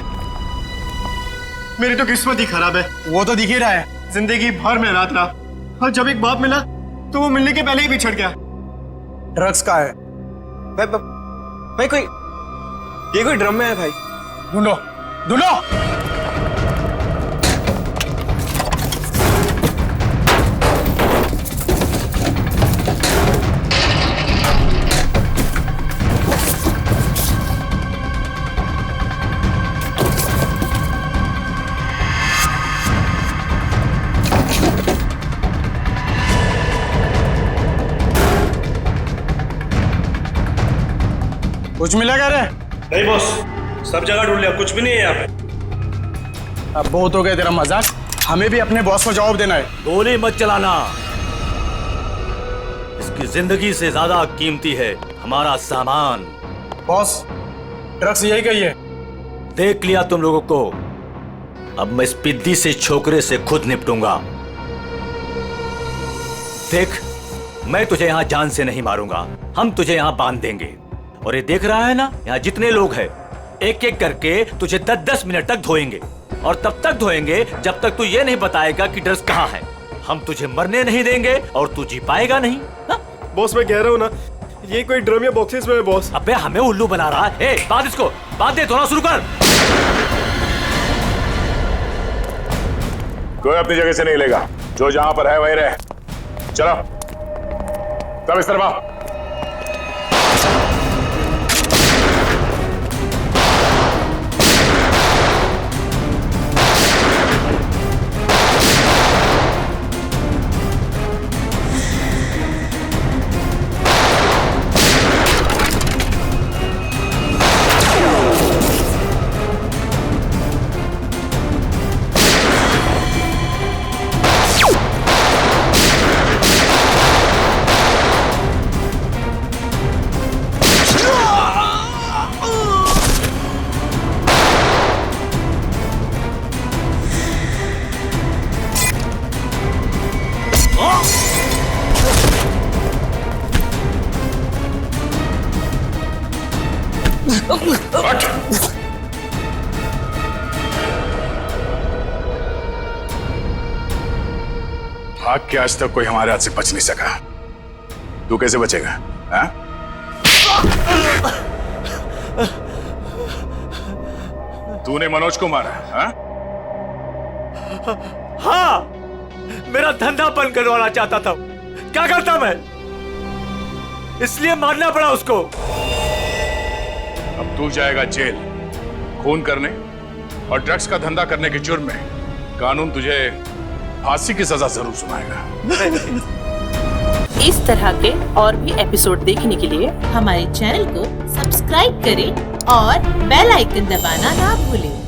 मेरी तो किस्मत ही खराब है। वो तो दिख ही रहा है, जिंदगी भर मेहनत रहा, और जब एक बाप मिला तो वो मिलने के पहले ही बिछड़ गया। ड्रग्स का है भाई कोई ड्रम में है भाई, ढूंढो। कुछ मिला क्या रे? नहीं बॉस, सब जगह ढूंढ लिया, कुछ भी नहीं है यहाँ पे। अब बहुत हो गया तेरा मजाक, हमें भी अपने बॉस को जवाब देना है। गोली मत चलाना, इसकी जिंदगी से ज्यादा कीमती है हमारा सामान। बॉस ड्रग्स यही कहिए। देख लिया तुम लोगों को, अब मैं इस पिद्दी से छोकरे से खुद निपटूंगा। देख, मैं तुझे यहाँ जान से नहीं मारूंगा, हम तुझे यहाँ बांध देंगे। और ये देख रहा है ना, यहाँ जितने लोग हैं एक एक करके तुझे 10-10 मिनट तक धोएंगे, और तब तक धोएंगे जब तक तू ये नहीं बताएगा कि ड्रग्स कहाँ है। हम तुझे मरने नहीं देंगे और तू जी पाएगा नहीं ना। बॉस मैं कह रहा हूँ ना, ये कोई ड्रम या बॉक्सेस में है बॉस। अबे हमें उल्लू बना रहा है। बांध इसको, बांध दे, धोना शुरू कर। कोई अपनी जगह से नहीं लेगा, जो जहां पर है वहीं रहे। चलो सब इस तरफ। भाग के आज तक कोई हमारे हाथ से बच नहीं सका, तू कैसे बचेगा? हाँ? तूने मनोज को मारा? हाँ? हाँ, मेरा धंधा बंद करवाना चाहता था। क्या करता मैं? इसलिए मारना पड़ा उसको। अब तू जाएगा जेल, खून करने और ड्रग्स का धंधा करने के जुर्म में। कानून तुझे फांसी की सजा जरूर सुनाएगा। इस तरह के और भी एपिसोड देखने के लिए हमारे चैनल को सब्सक्राइब करें और बेल आइकन दबाना ना भूलें।